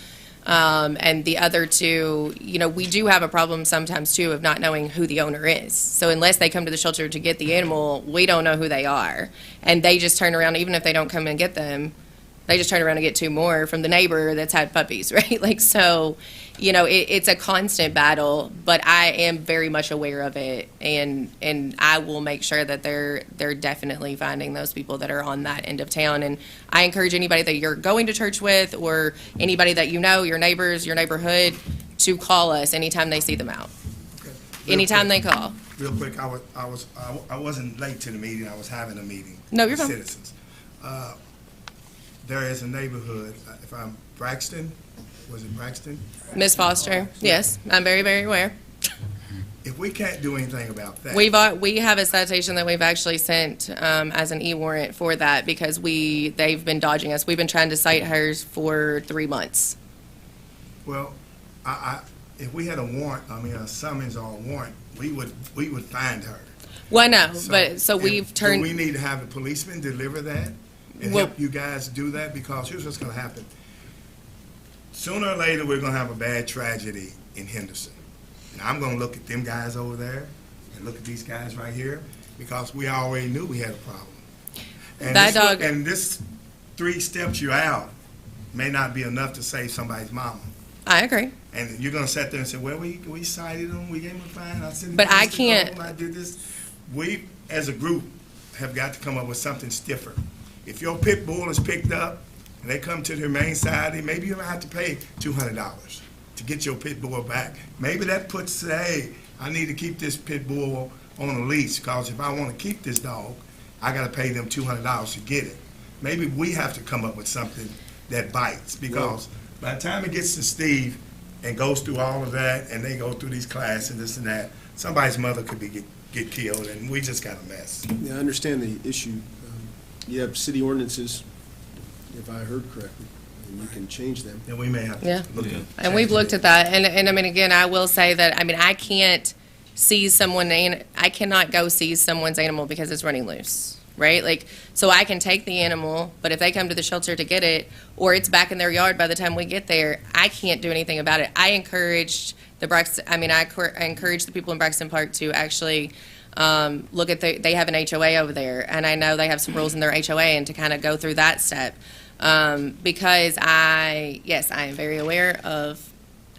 And the other 2, we do have a problem sometimes too of not knowing who the owner is. So unless they come to the shelter to get the animal, we don't know who they are. And they just turn around, even if they don't come and get them, they just turn around and get 2 more from the neighbor that's had puppies, right? It's a constant battle, but I am very much aware of it, and I will make sure that they're definitely finding those people that are on that end of town. And I encourage anybody that you're going to church with, or anybody that your neighbors, your neighborhood, to call us anytime they see them out. Anytime they call.
Real quick, I wasn't late to the meeting. I was having a meeting.
No, you're
with
fine.
Citizens. there is a neighborhood, if I'm Braxton, was it Braxton?
Ms. Foster, yes, I'm very, very aware.
If we can't do anything about that.
We have a citation that we've actually sent as an e-warrant for that because they've been dodging us. We've been trying to cite hers for 3 months.
Well, if we had a summons or a warrant, we would find her.
Well, no, so
and
we've turned.
Do we need to have the policeman deliver that and
Well-
help you guys do that? Because here's what's gonna happen. Sooner or later, we're gonna have a bad tragedy in Henderson. And I'm gonna look at them guys over there and look at these guys right here because we already knew we had a problem. And this 3 steps you out may not be enough to save somebody's mama.
I agree.
And you're gonna sit there and say, well, we cited them, we gave them a fine, I sent them.
But I can't-
I did this. We, as a group, have got to come up with something stiffer. If your pit bull is picked up and they come to the Humane Society, maybe you're gonna have to pay $200 to get your pit bull back. Maybe that puts, hey, I need to keep this pit bull on a leash, because if I wanna keep this dog, I gotta pay them $200 to get it. Maybe we have to come up with something that bites, because by the time it gets to Steve and goes through all of that, and they go through these classes and this and that, somebody's mother could get killed, and we just got a mess.
Yeah, I understand the issue. You have city ordinances, if I heard correctly, and you can change them.
And we may have
Yeah.
to look at.
And we've looked at that, and I mean, again, I will say that, I mean, I can't seize I cannot go seize someone's animal because it's running loose, right? Like, so I can take the animal, but if they come to the shelter to get it, or it's back in their yard by the time we get there, I can't do anything about it. I encouraged I encourage the people in Braxton Park to actually look at they have an HOA over there, and I know they have some rules in their HOA, and to kind of go through that step. Because I am very aware of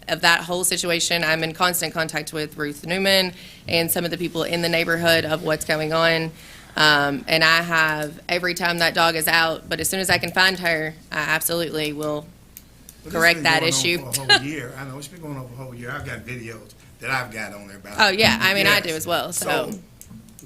that whole situation. I'm in constant contact with Ruth Newman and some of the people in the neighborhood of what's going on. And I have, every time that dog is out, but as soon as I can find her, I absolutely will correct that issue.
It's been going on for a whole year. I know, it's been going on for a whole year. I've got videos that I've got on there about it.
Oh, yeah, I mean, I
Yes.
do as well, so.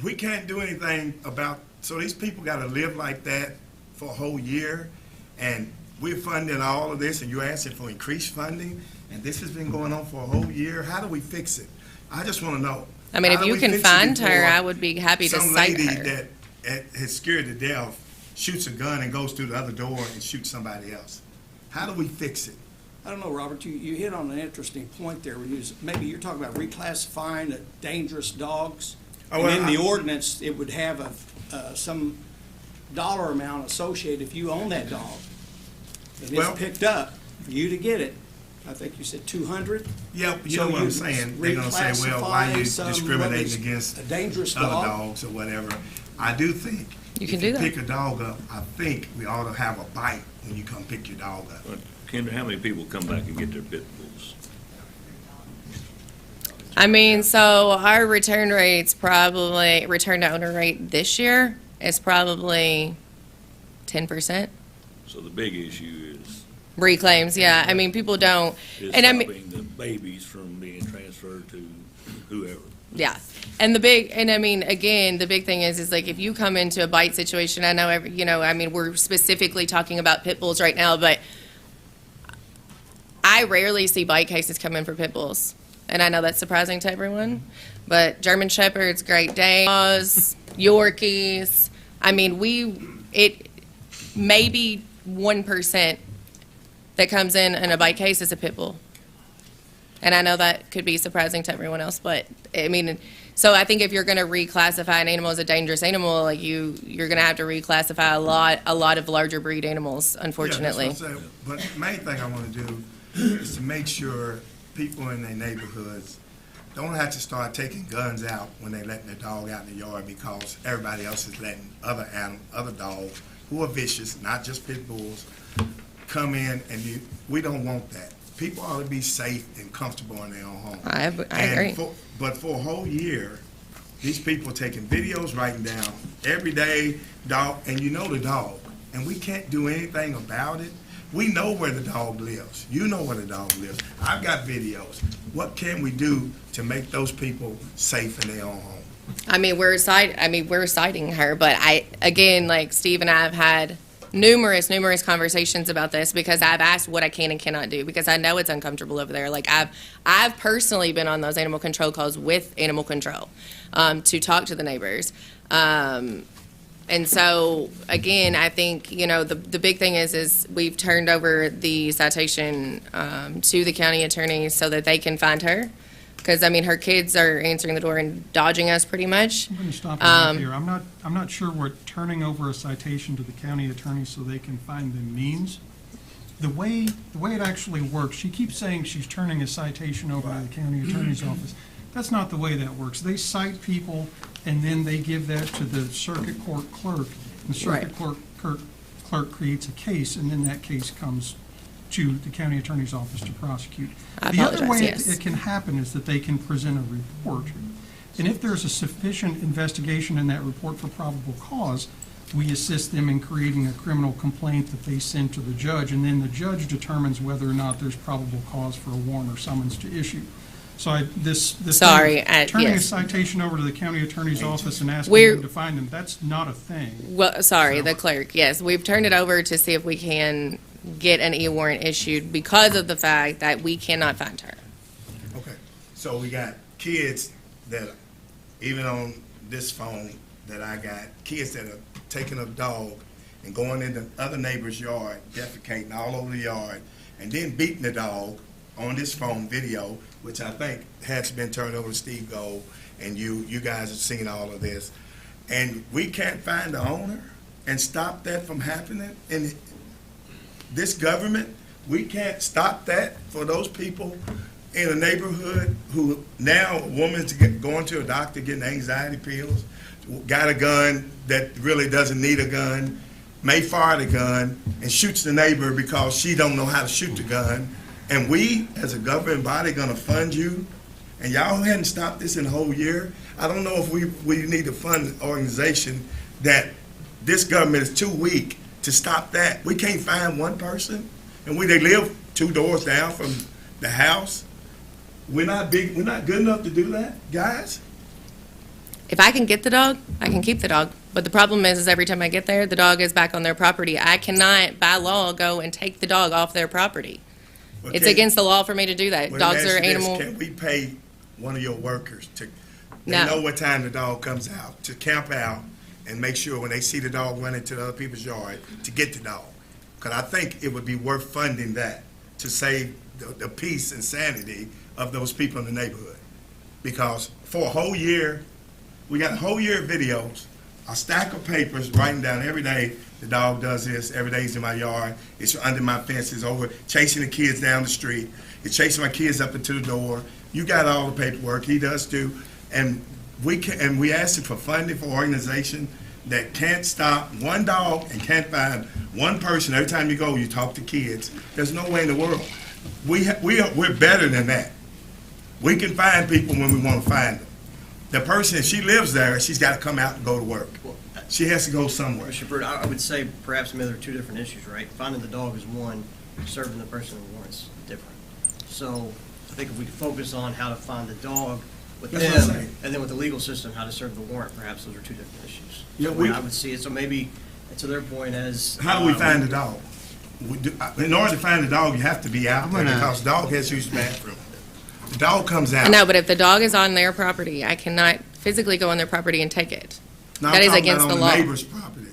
We can't do anything about, so these people gotta live like that for a whole year, and we're funding all of this, and you're asking for increased funding, and this has been going on for a whole year. How do we fix it? I just wanna know.
I mean, if
How do
you
we
can
fix it
find her,
before
I would be happy to
some
cite
lady
her.
that is scared to death shoots a gun and goes through the other door and shoots somebody else? How do we fix it?
I don't know, Robert, you hit on an interesting point there. Maybe you're talking about reclassifying the dangerous dogs.
Oh,
And
well,
in the ordinance, it would have some dollar amount associated if you own that dog. And
Well-
it's picked up, for you to get it, I think you said 200?
Yeah, you know what I'm saying? They're gonna say, well, why are you discriminating against
a dangerous
other
dog?
dogs or whatever? I do think.
You can
if
do that.
Pick a dog up, I think we ought to have a bite when you come pick your dog up.
Kendra, how many people come back and get their pit bulls?
I mean, so our return to owner rate this year is probably 10%.
So the big issue
Reclaims, yeah. I mean, people don't,
is
and I mean,
stopping the babies from being transferred to whoever.
yeah. And the big thing is like if you come into a bite situation, I know I mean, we're specifically talking about pit bulls right now, but I rarely see bite cases come in for pit bulls. And I know that's surprising to everyone, but German Shepherds, Great Danes, Yorkies, I mean, it maybe 1% that comes in a bite case is a pit bull. And I know that could be surprising to everyone else, but I mean, so I think if you're going to reclassify an animal as a dangerous animal, like you're going to have to reclassify a lot of larger breed animals, unfortunately.
Yeah, that's what I'm saying. But the main thing I want to do is to make sure people in their neighborhoods don't have to start taking guns out when they're letting their dog out in the yard because everybody else is letting other dogs who are vicious, not just pit bulls, come in, and we don't want that. People ought to be safe and comfortable in their own home.
I agree.
But for a whole year, these people taking videos, writing down every day, dog, and you know the dog, and we can't do anything about it. We know where the dog lives. You know where the dog lives. I've got videos. What can we do to make those people safe in their own home?
I mean, we're citing her, but again, like Steve and I have had numerous conversations about this because I've asked what I can and cannot do because I know it's uncomfortable over there. Like I've personally been on those animal control calls with animal control to talk to the neighbors. And so, again, I think, you know, the big thing is we've turned over the citation to the county attorney so that they can find her. Because, I mean, her kids are answering the door and dodging us pretty much.
I'm going to stop you right here. I'm not sure what turning over a citation to the county attorney so they can find them means. The way it actually works, she keeps saying she's turning a citation over to the county attorney's office. That's not the way that works. They cite people, and then they give that to the circuit court clerk. The circuit court clerk creates a case, and then that case comes to the county attorney's office to prosecute. The other way it can happen is that they can present a report. And if there's a sufficient investigation in that report for probable cause, we assist them in creating a criminal complaint that they send to the judge, and then the judge determines whether or not there's probable cause for a warrant or summons to issue. So turning a citation over to the county attorney's office and asking them to find them, that's not a thing.
Well, the clerk, yes. We've turned it over to see if we can get an e-warrant issued because of the fact that we cannot find her.
Okay, so we got kids that, even on this phone that I got, kids that are taking a dog and going into other neighbor's yard, defecating all over the yard, and then beating the dog on this phone video, which I think has been turned over to Steve Gold, and you guys have seen all of this. And we can't find the owner and stop that from happening in this government. We can't stop that for those people in a neighborhood who now, a woman's going to a doctor getting anxiety pills, got a gun that really doesn't need a gun, may fire the gun, and shoots the neighbor because she don't know how to shoot the gun. And we, as a government body, gonna fund you, and y'all hadn't stopped this in a whole year. I don't know if we need to fund an organization that this government is too weak to stop that. We can't find one person, and they live 2 doors down from the house. We're not good enough to do that, guys.
If I can get the dog, I can keep the dog. But the problem is every time I get there, the dog is back on their property. I cannot, by law, go and take the dog off their property.
Okay.
It's against the law for me to do that.
Well,
Dogs are
let me ask you
animal.
this. Can we pay one of your workers to
No.
know what time the dog comes out, to camp out and make sure when they see the dog run into the other people's yard to get the dog? Because I think it would be worth funding that to save the peace and sanity of those people in the neighborhood. Because for a whole year, we got a whole year of videos, a stack of papers writing down every day, the dog does this, every day he's in my yard, it's under my fence, it's over chasing the kids down the street, it's chasing my kids up into the door. You got all the paperwork, he does too. And we asked for funding for an organization that can't stop one dog and can't find one person. Every time you go, you talk to kids. There's no way in the world. We're better than that. We can find people when we want to find them. The person, if she lives there, she's got to come out and go to work. She has to go somewhere.
Mr. Bird, I would say perhaps maybe there are 2 different issues, right? Finding the dog is one, serving the person in the warrant's different. So I think if we focus on how to find the dog with them, and then with the legal system, how to serve the warrant, perhaps those are 2 different issues.
Yeah,
I would see it, so maybe, to their point, as...
How do we find the dog? In order to find the dog, you have to be out there because the dog has to use the bathroom. The dog comes out.
No, but if the dog is on their property, I cannot physically go on their property and take it.
No,
That
I'm
is
talking
against
about
the
on
law.
neighbor's property.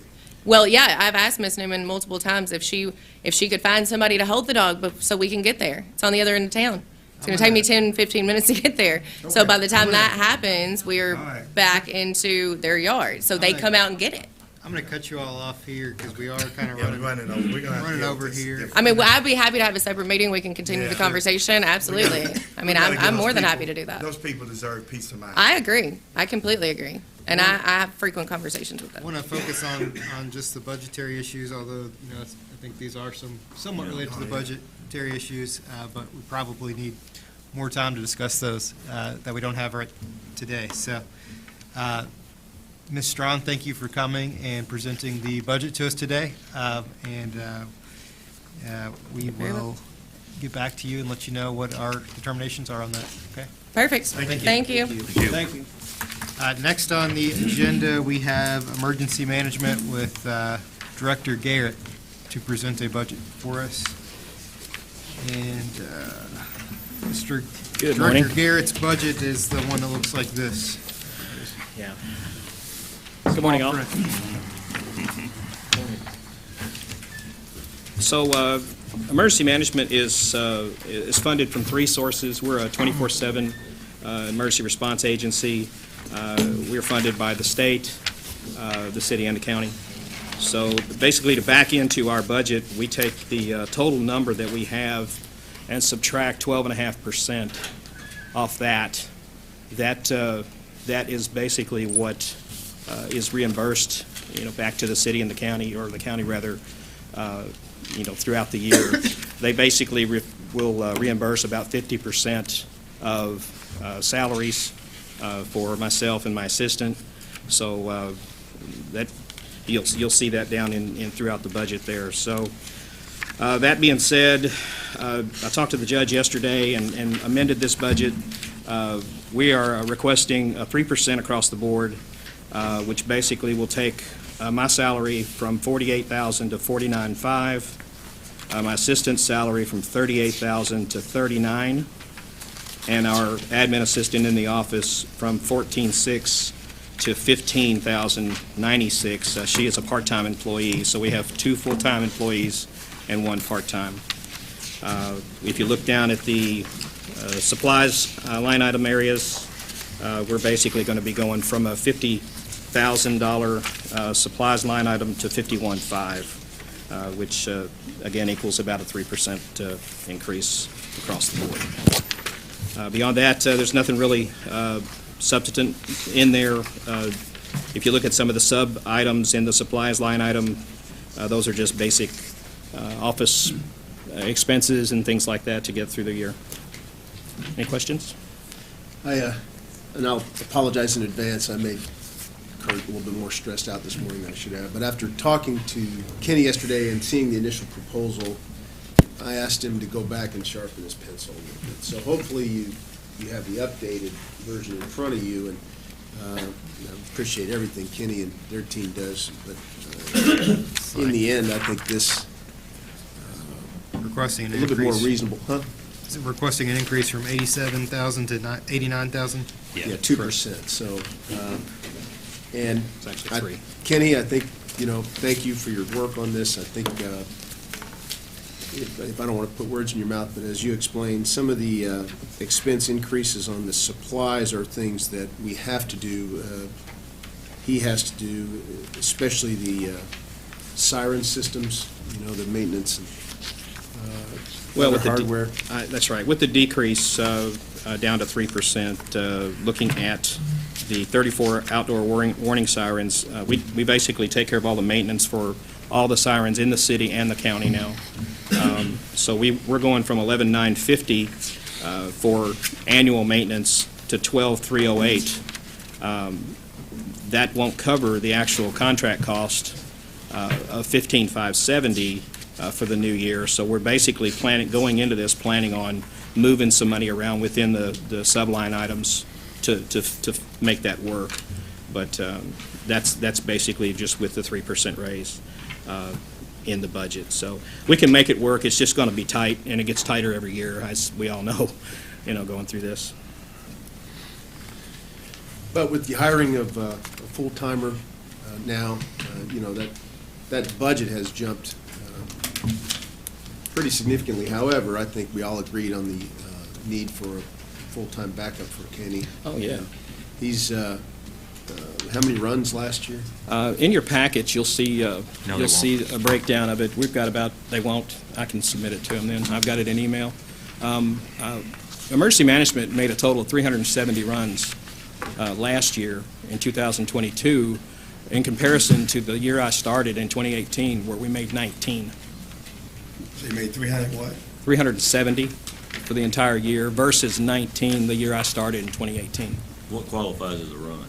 Well, yeah, I've asked Ms. Newman multiple times if she could find somebody to hold the dog so we can get there. It's on the other end of town. It's going to take me 10, 15 minutes to get there. So by the time that happens, we're back into their yard. So they come out and get it.
I'm going to cut you all off here because we are kind of
running over. We're gonna
running over here.
I mean, I'd be happy to have a separate meeting. We can continue the conversation. Absolutely. I mean, I'm more than happy to do that.
Those people deserve peace of mind.
I agree. I completely agree. And I have frequent conversations with them.
I want to focus on just the budgetary issues, although, I think these are somewhat related to the budgetary issues, but we probably need more time to discuss those that we don't have right today. So, Ms. Strawn, thank you for coming and presenting the budget to us today. We will get back to you and let you know what our determinations are on that, okay?
Perfect.
Thank you.
Thank you.
Next on the agenda, we have emergency management with Director Garrett. to present a budget for us. And Mr.
Good morning.
Director Garrett's budget is the one that looks like this.
Yeah. Good morning, all. So, emergency management is funded from three sources. We're a 24/7 emergency response agency. We're funded by the state, the city, and the county. So basically, to back into our budget, we take the total number that we have and subtract 12.5% off that. That is basically what is reimbursed, back to the city and the county, or the county rather, throughout the year. They basically will reimburse about 50% of salaries for myself and my assistant. So that you'll see that down in throughout the budget there. So that being said, I talked to the judge yesterday and amended this budget. We are requesting 3% across the board, which basically will take my salary from $48,000 to $49,500, my assistant's salary from $38,000 to $39,000, and our admin assistant in the office from $14,600 to $15,096. She is a part-time employee, so we have 2 full-time employees and 1 part-time. If you look down at the supplies line item areas, we're basically going to be going from a $50,000 supplies line item to $51,500, which again equals about a 3% increase across the board. Beyond that, there's nothing really substantive in there. If you look at some of the sub-items in the supplies line item, those are just basic office expenses and things like that to get through the year. Any questions?
And I'll apologize in advance. I made Kurt a little bit more stressed out this morning than I should have. But after talking to Kenny yesterday and seeing the initial proposal, I asked him to go back and sharpen his pencil a little bit. So hopefully you have the updated version in front of you, and I appreciate everything Kenny and their team does. But in the end, I think this
Requesting an
a little bit more
increase.
reasonable, huh?
Is it requesting an increase from 87,000 to 89,000?
Yeah, 2%. So, and
It's actually 3.
Kenny, I think, thank you for your work on this. I think, if I don't want to put words in your mouth, but as you explained, some of the expense increases on the supplies are things that we have to do, he has to do, especially the siren systems, the maintenance and
Well, with the
hardware.
That's right. With the decrease down to 3%, looking at the 34 outdoor warning sirens, we basically take care of all the maintenance for all the sirens in the city and the county now. So we're going from $11,950 for annual maintenance to $12,308. That won't cover the actual contract cost of $15,570 for the new year. So we're basically going into this planning on moving some money around within the subline items to make that work. But that's basically just with the 3% raise in the budget. So we can make it work. It's just going to be tight, and it gets tighter every year, as we all know, going through this.
But with the hiring of a full-timer now, that budget has jumped pretty significantly. However, I think we all agreed on the need for a full-time backup for Kenny.
Oh, yeah.
He's, how many runs last year?
In your package, you'll see
they
see a breakdown of it. We've got about, they won't, I can submit it to them then. I've got it in email. Emergency management made a total of 370 runs last year in 2022 in comparison to the year I started in 2018, where we made 19.
So you made 300 what?
370 for the entire year versus 19 the year I started in 2018.
What qualifies as a run?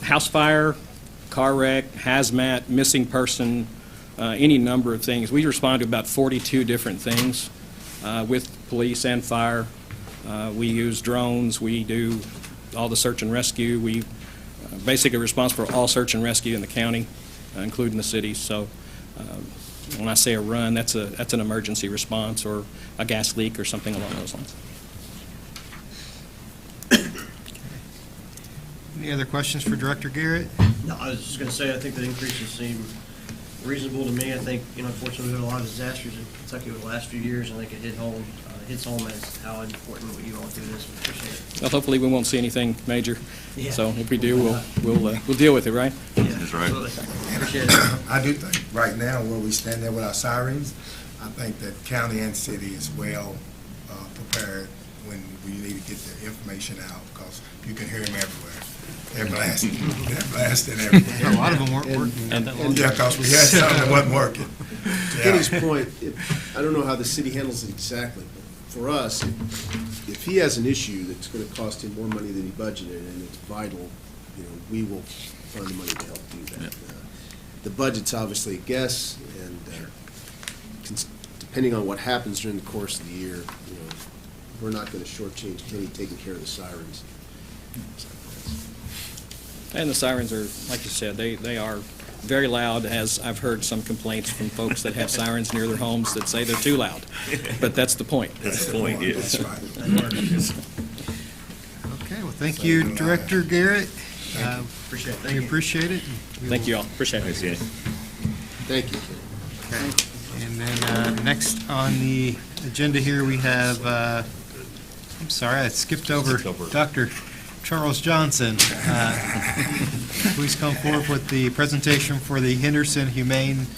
House fire, car wreck, hazmat, missing person, any number of things. We respond to about 42 different things with police and fire. We use drones. We do all the search and rescue. We basically responsible for all search and rescue in the county, including the city. So When I say a run, that's an emergency response or a gas leak or something along those lines.
Any other questions for Director Garrett?
No, I was just gonna say, I think the increases seem reasonable to me. I think, unfortunately, we had a lot of disasters in Kentucky over the last few years, and I think it hits home as how important what you all do this. We appreciate it.
Well, hopefully we won't see anything major.
Yeah.
So if we do, we'll deal with it, right?
Yeah,
That's right.
absolutely. Appreciate it.
I do think right now where we stand there with our sirens, I think that county and city is well prepared when we need to get the information out, because you can hear them everywhere. They're blasting, everywhere.
A lot of them weren't working.
Yeah, because we had some that wasn't working.
Kenny's point, I don't know how the city handles it exactly, but for us, if he has an issue that's gonna cost him more money than he budgeted and it's vital, we will find the money to help do that. The budget's obviously a guess, and depending on what happens during the course of the year, we're not gonna shortchange Kenny taking care of the sirens.
And the sirens are, like you said, they are very loud, as I've heard some complaints from folks that have sirens near their homes that say they're too loud. But that's the point.
That's the point, yeah.
That's right.
Okay, well, thank you, Director Garrett.
Appreciate it.
We appreciate it.
Thank you all. Appreciate it.
Thank you, Kenny.
Okay. And then next on the agenda here, we have, I'm sorry, I skipped over Dr. Charles Johnson. Please come forward with the presentation for the Henderson Human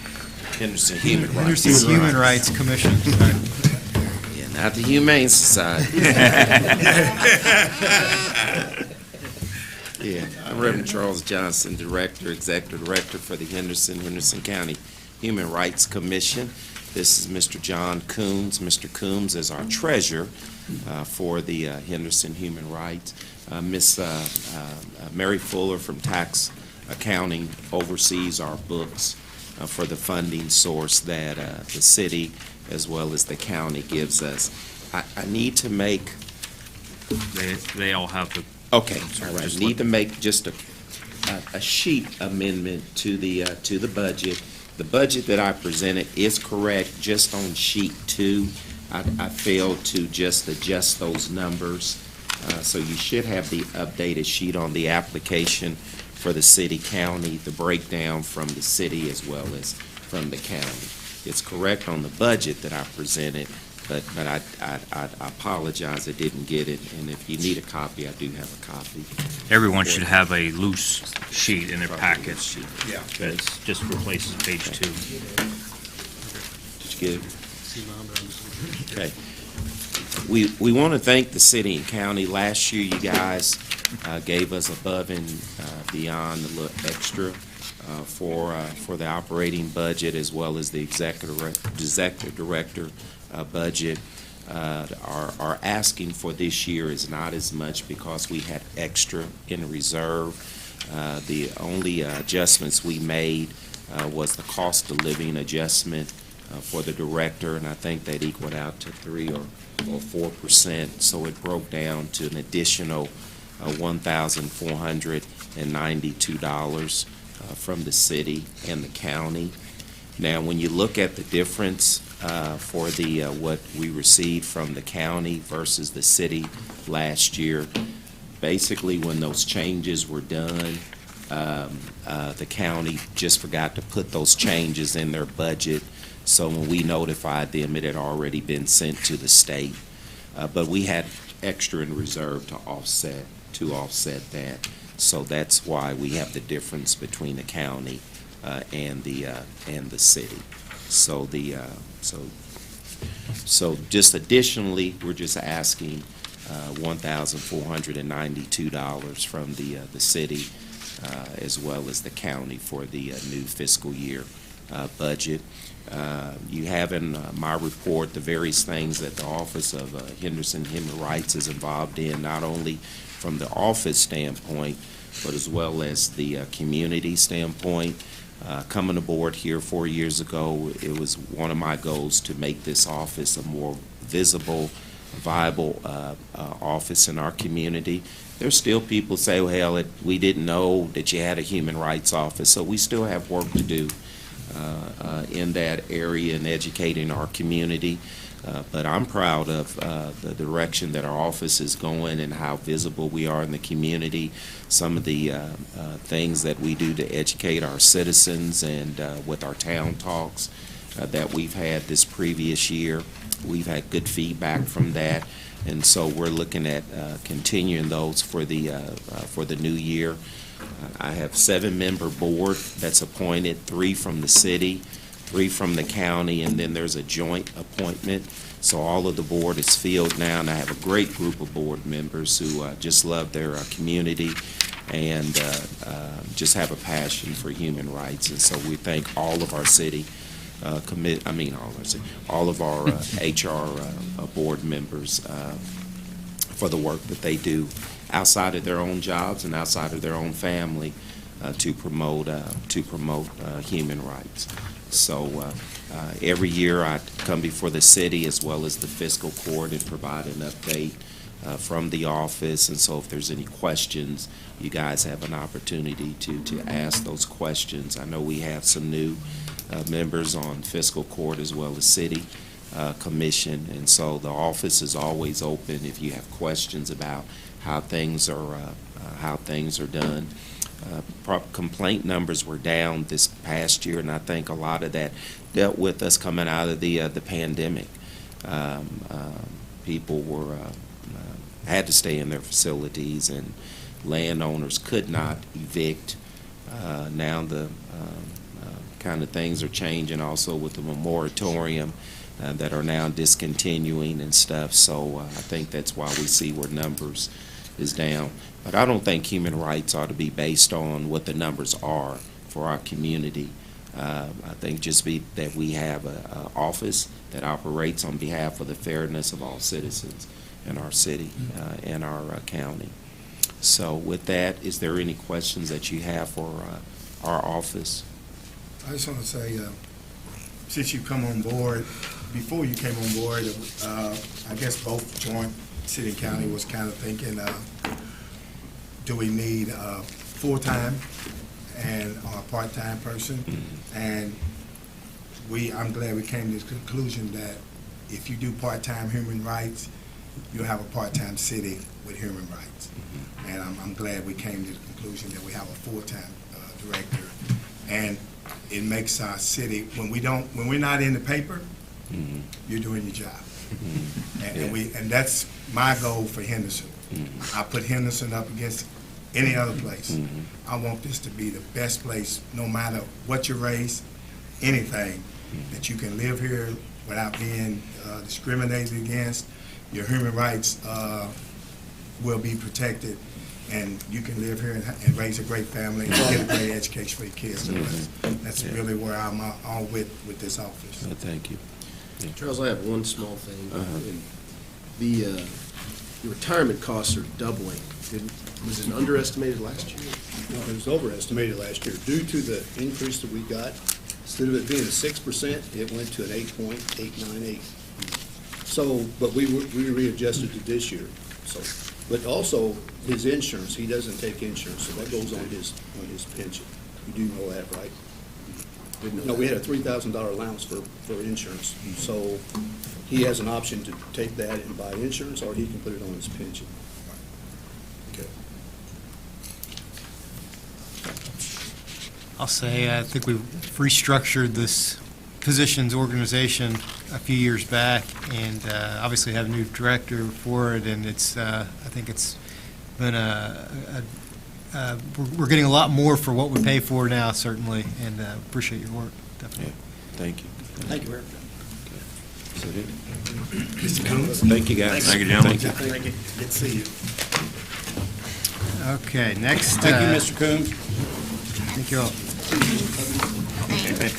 Rights Commission.
Yeah, not the Humane Society. Yeah, I'm Reverend Charles Johnson, Executive Director for the Henderson County Human Rights Commission. This is Mr. John Coombs. Mr. Coombs is our treasurer for the Henderson Human Rights. Miss Mary Fuller from Tax Accounting oversees our books for the funding source that the city as well as the county gives us. I need to make...
They all have the...
Okay, all right. I need to make just a sheet amendment to the budget. The budget that I presented is correct just on sheet 2. I failed to just adjust those numbers. So you should have the updated sheet on the application for the city county, the breakdown from the city as well as from the county. It's correct on the budget that I presented, but I apologize I didn't get it, and if you need a copy, I do have a copy.
Everyone should have a loose sheet in their packets.
Yeah.
That just replaces page 2.
Did you get it? Okay. We want to thank the city and county. Last year, you guys gave us above and beyond a little extra for the operating budget as well as the executive director budget. Our asking for this year is not as much because we had extra in reserve. The only adjustments we made was the cost of living adjustment for the director, and I think that equaled out to 3 or 4%. So it broke down to an additional $1,492 from the city and the county. Now, when you look at the difference for the what we received from the county versus the city last year, basically when those changes were done, the county just forgot to put those changes in their budget. So when we notified them, it had already been sent to the state. But we had extra in reserve to offset that. So that's why we have the difference between the county and the city. So so just additionally, we're just asking $1,492 from the city as well as the county for the new fiscal year budget. You have in my report the various things that the Office of Henderson Human Rights is involved in, not only from the office standpoint, but as well as the community standpoint. Coming aboard here 4 years ago, it was one of my goals to make this office a more visible, viable office in our community. There's still people say, well, hell, we didn't know that you had a human rights office, so we still have work to do. in that area and educating our community. But I'm proud of the direction that our office is going and how visible we are in the community. Some of the things that we do to educate our citizens and with our town talks that we've had this previous year. We've had good feedback from that, and so we're looking at continuing those for the new year. I have 7-member board that's appointed, 3 from the city, 3 from the county, and then there's a joint appointment. So all of the board is filled now, and I have a great group of board members who just love their community and just have a passion for human rights. And so we thank all of our city all of our HR board members for the work that they do outside of their own jobs and outside of their own family to promote human rights. So every year I come before the city as well as the fiscal court and provide an update from the office. And so if there's any questions, you guys have an opportunity to ask those questions. I know we have some new members on fiscal court as well as city commission, and so the office is always open if you have questions about how things are done. Complaint numbers were down this past year, and I think a lot of that dealt with us coming out of the pandemic. People had to stay in their facilities, and landowners could not evict. Now the kind of things are changing also with the moratorium that are now discontinuing and stuff. So I think that's why we see where numbers is down. But I don't think human rights ought to be based on what the numbers are for our community. I think just that we have an office that operates on behalf of the fairness of all citizens in our city and our county. So with that, is there any questions that you have for our office?
I just want to say, since you come on board, before you came on board, I guess both joint city and county was kind of thinking, do we need a full-time and a part-time person? And I'm glad we came to the conclusion that if you do part-time human rights, you'll have a part-time city with human rights. And I'm glad we came to the conclusion that we have a full-time director. And it makes our city, when we're not in the paper, you're doing your job. And that's my goal for Henderson. I put Henderson up against any other place. I want this to be the best place, no matter what your race, anything, that you can live here without being discriminated against. Your human rights will be protected, and you can live here and raise a great family and get a great education for your kids. That's really where I'm all with this office.
Thank you.
Charles, I have one small thing. The retirement costs are doubling. Was it underestimated last year?
No, it was overestimated last year due to the increase that we got. Instead of it being 6%, it went to an 8.898. So, but we readjusted to this year. So, but also his insurance, he doesn't take insurance, so that goes on his pension. You do know that, right? No, we had a $3,000 allowance for insurance. So he has an option to take that and buy insurance, or he can put it on his pension.
Okay.
I'll say, I think we've restructured this positions organization a few years back, and obviously have a new director for it, and it's, I think it's been we're getting a lot more for what we pay for now, certainly, and appreciate your work, definitely.
Yeah, thank you.
Thank you, Eric.
Is that it?
Mr. Coons?
Thank you, guys.
Thank you, gentlemen.
Thank you. Good to see you.
Okay, next.
Thank you, Mr. Coons.
Thank you all.
That's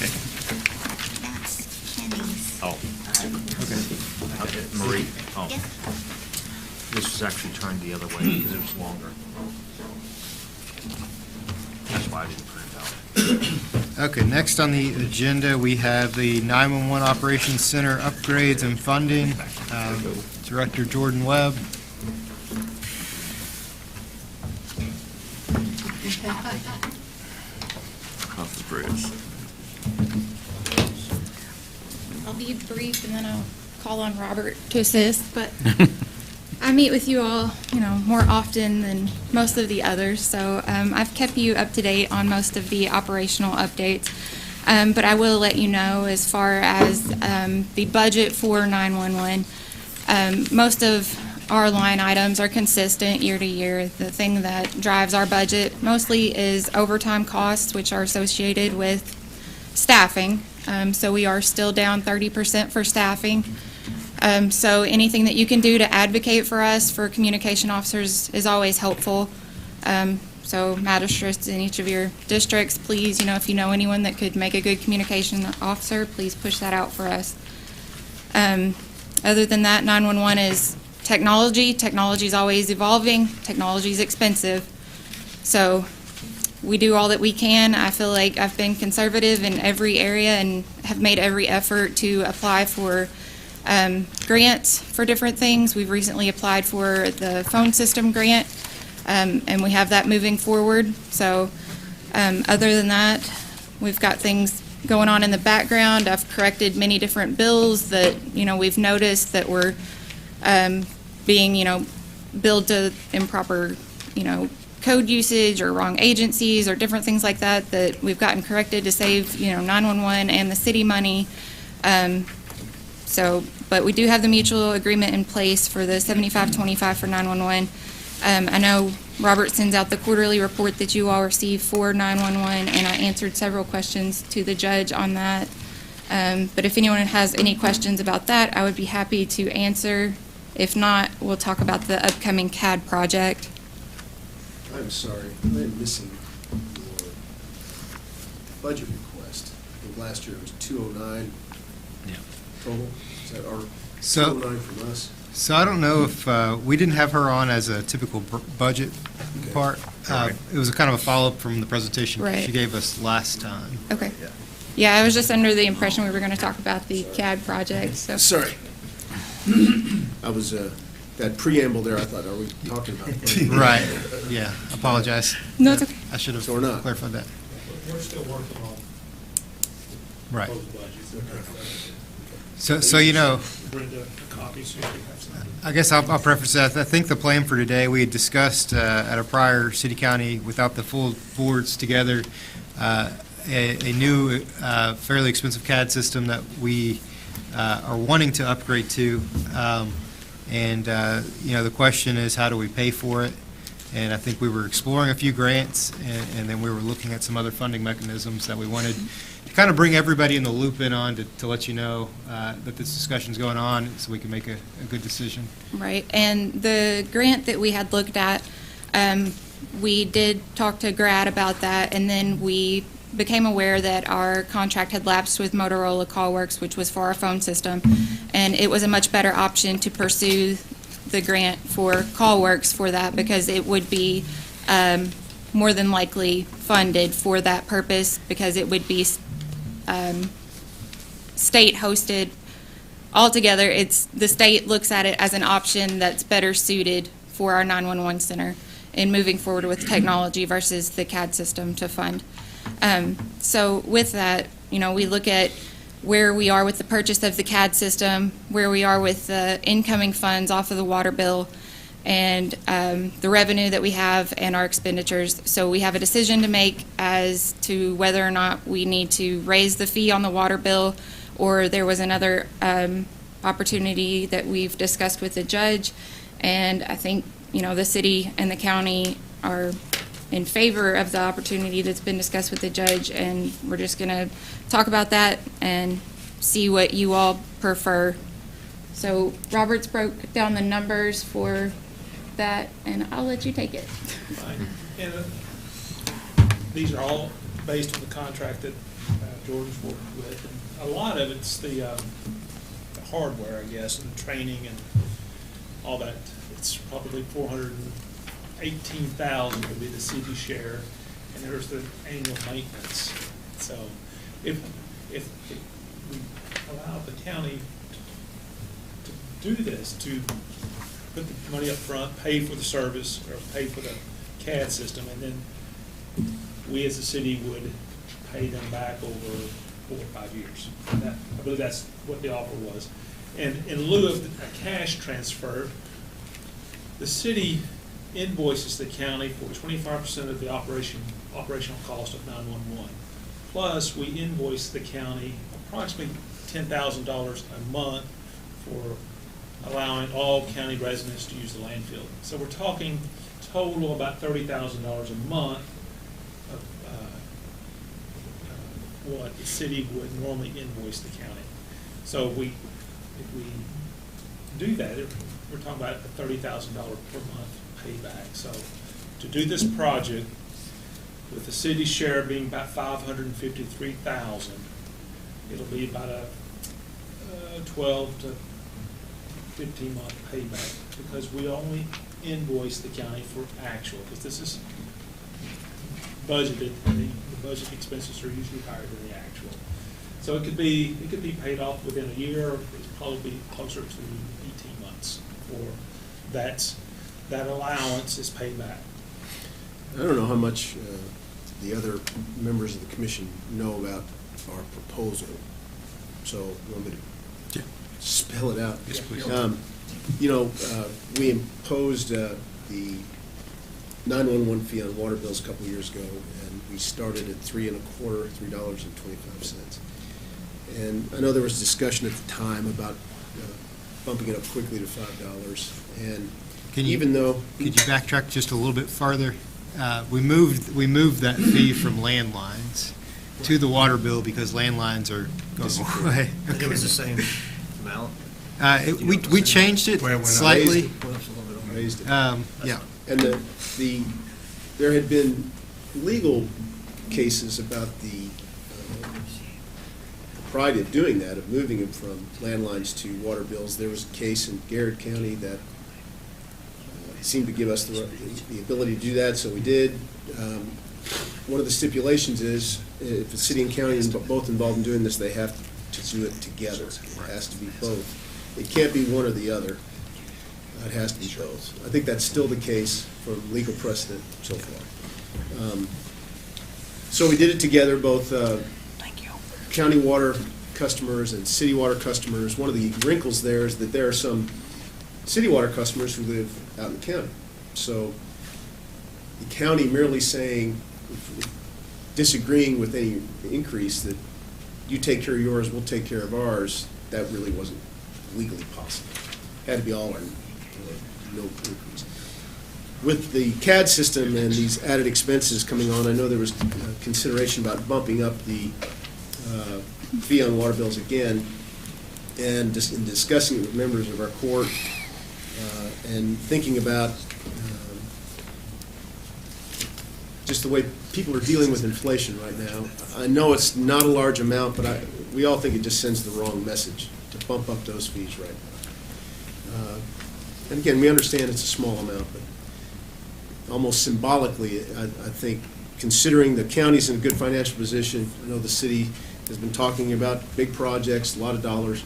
Kenny's.
Oh, okay. Marie, oh,
Yes.
this was actually turned the other way because it was longer. That's why I didn't print it out.
Okay, next on the agenda, we have the 911 Operations Center upgrades and funding. Director Jordan Webb.
Off the bridge.
I'll be brief and then I'll call on Robert to assist, but I meet with you all, more often than most of the others, so I've kept you up to date on most of the operational updates. But I will let you know as far as the budget for 911, most of our line items are consistent year to year. The thing that drives our budget mostly is overtime costs, which are associated with staffing. So we are still down 30% for staffing. So anything that you can do to advocate for us, for communication officers, is always helpful. So magistrates in each of your districts, please, if you know anyone that could make a good communication officer, please push that out for us. Other than that, 911 is technology. Technology is always evolving. Technology is expensive. So we do all that we can. I feel like I've been conservative in every area and have made every effort to apply for grants for different things. We've recently applied for the phone system grant, and we have that moving forward. So other than that, we've got things going on in the background. I've corrected many different bills that, we've noticed that were being, billed to improper, code usage or wrong agencies or different things like that, that we've gotten corrected to save, 911 and the city money. But we do have the mutual agreement in place for the 75-25 for 911. I know Robert sends out the quarterly report that you all receive for 911, and I answered several questions to the judge on that. But if anyone has any questions about that, I would be happy to answer. If not, we'll talk about the upcoming CAD project.
I'm sorry, I am missing your budget request. I think last year it was 209 total. Is that our 209 from us?
So I don't know if, we didn't have her on as a typical budget part. It was a kind of a follow-up from the presentation
Right.
she gave us last time.
Okay. Yeah, I was just under the impression we were going to talk about the CAD project, so.
Sorry. I was, that preamble there, I thought, are we talking about?
Right, yeah, apologize.
No, it's okay.
I should have
So we're not.
clarified that.
We're still working on
Right.
both budgets.
So
Brenda, a copy, so you can have some.
I guess I'll preface that. I think the plan for today, we had discussed at a prior city-county, without the full boards together, a new, fairly expensive CAD system that we are wanting to upgrade to. The question is, how do we pay for it? And I think we were exploring a few grants, and then we were looking at some other funding mechanisms that we wanted to kind of bring everybody in the loop in on to let you know that this discussion's going on, so we can make a good decision.
Right, and the grant that we had looked at, we did talk to Grad about that, and then we became aware that our contract had lapsed with Motorola CallWorks, which was for our phone system, and it was a much better option to pursue the grant for CallWorks for that, because it would be more than likely funded for that purpose, because it would be state-hosted. Altogether, the state looks at it as an option that's better suited for our 911 center in moving forward with technology versus the CAD system to fund. So with that, we look at where we are with the purchase of the CAD system, where we are with the incoming funds off of the water bill, and the revenue that we have and our expenditures. So we have a decision to make as to whether or not we need to raise the fee on the water bill, or there was another opportunity that we've discussed with the judge. And I think, the city and the county are in favor of the opportunity that's been discussed with the judge, and we're just going to talk about that and see what you all prefer. So Robert's broke down the numbers for that, and I'll let you take it.
Fine. And these are all based on the contract that Jordan's worked with. And a lot of it's the hardware, I guess, and training and all that. It's probably $418,000 would be the city share, and there's the annual maintenance. So if we allow the county to do this, to put the money up front, pay for the service, or pay for the CAD system, and then we as a city would pay them back over 4 or 5 years. I believe that's what the offer was. And in lieu of a cash transfer, the city invoices the county for 25% of the operational cost of 911. Plus, we invoice the county approximately $10,000 a month for allowing all county residents to use the landfill. So we're talking total about $30,000 a month of what the city would normally invoice the county. So if we do that, we're talking about a $30,000 per month payback. So to do this project, with the city's share being about $553,000, it'll be about a 12 to 15-month payback, because we only invoice the county for actual, because this is budgeted, and the budget expenses are usually higher than the actual. So it could be paid off within a year, or it's probably closer to 18 months for that allowance is paid back.
I don't know how much the other members of the commission know about our proposal, so you want me to spell it out?
Yes, please.
We imposed the 911 fee on water bills a couple of years ago, and we started at $3.25. And I know there was discussion at the time about bumping it up quickly to $5. And
Could you backtrack just a little bit farther? We moved that fee from landlines to the water bill because landlines are going away.
I think it was the same amount.
We changed it slightly.
Raised it.
Yeah.
And there had been legal cases about the propriety of doing that, of moving them from landlines to water bills. There was a case in Garrett County that seemed to give us the ability to do that, so we did. One of the stipulations is, if the city and county are both involved in doing this, they have to do it together. It has to be both. It can't be one or the other. It has to be both. I think that's still the case from legal precedent so far. So we did it together, both county water customers and city water customers. One of the wrinkles there is that there are some city water customers who live out in the county. So the county merely saying, disagreeing with any increase, that you take care of yours, we'll take care of ours, that really wasn't legally possible. Had to be all or no increase. With the CAD system and these added expenses coming on, I know there was consideration about bumping up the fee on water bills again, and just in discussing it with members of our court and thinking about just the way people are dealing with inflation right now. I know it's not a large amount, but we all think it just sends the wrong message to bump up those fees right now. And again, we understand it's a small amount, but almost symbolically, I think, considering the county's in a good financial position, I know the city has been talking about big projects, a lot of dollars.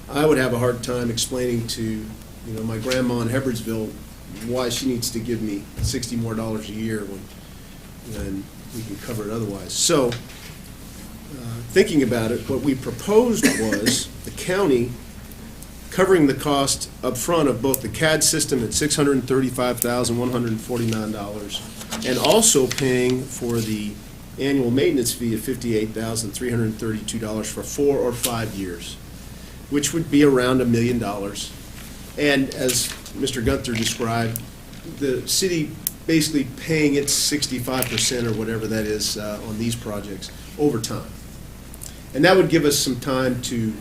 I would have a hard time explaining to, my grandma in Hebbardsville why she needs to give me $60 more a year when we can cover it otherwise. So, thinking about it, what we proposed was the county covering the cost up front of both the CAD system at $635,149 and also paying for the annual maintenance fee of $58,332 for 4 or 5 years, which would be around $1 million. And as Mr. Gunther described, the city basically paying its 65% or whatever that is on these projects over time. And that would give us some time to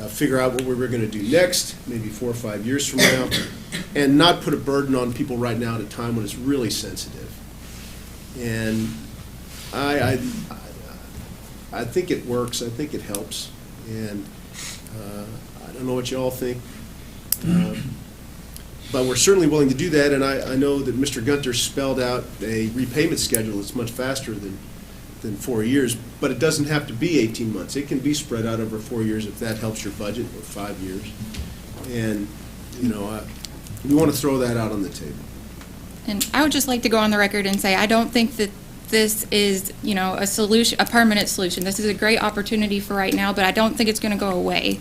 figure out what we were going to do next, maybe 4 or 5 years from now, and not put a burden on people right now at a time when it's really sensitive. And I think it works. I think it helps. And I don't know what you all think. But we're certainly willing to do that, and I know that Mr. Gunter spelled out a repayment schedule that's much faster than 4 years, but it doesn't have to be 18 months. It can be spread out over 4 years if that helps your budget, or 5 years. And, we want to throw that out on the table.
And I would just like to go on the record and say, I don't think that this is, a solution, a permanent solution. This is a great opportunity for right now, but I don't think it's going to go away.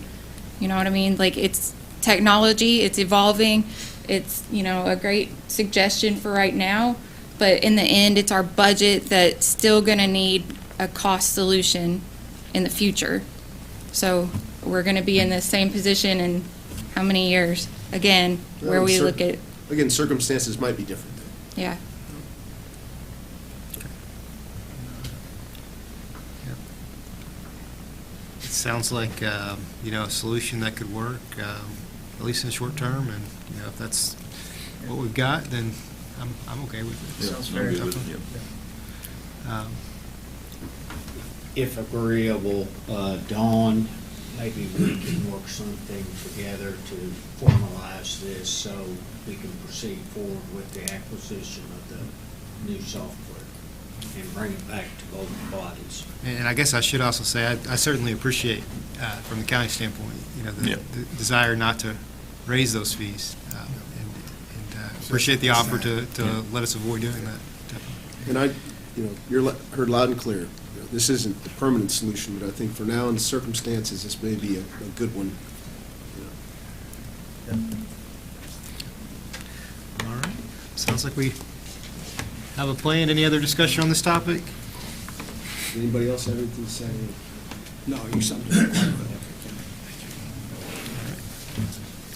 You know what I mean? Like, it's technology, it's evolving, it's, a great suggestion for right now, but in the end, it's our budget that's still going to need a cost solution in the future. So we're going to be in the same position in how many years? Again, where we look at,
Again, circumstances might be different.
yeah.
It sounds like, a solution that could work, at least in the short term, and, if that's what we've got, then I'm okay with it.
Sounds very good.
If agreeable, Dawn, maybe we can work something together to formalize this so we can proceed forward with the acquisition of the new software and bring it back to both bodies.
And I guess I should also say, I certainly appreciate, from the county standpoint, the desire not to raise those fees, and appreciate the offer to let us avoid doing that.
And you're heard loud and clear. This isn't a permanent solution, but I think for now, in the circumstances, this may be a good one.
All right. Sounds like we have a plan. Any other discussion on this topic?
Anybody else have anything to say?
No, you summed it up.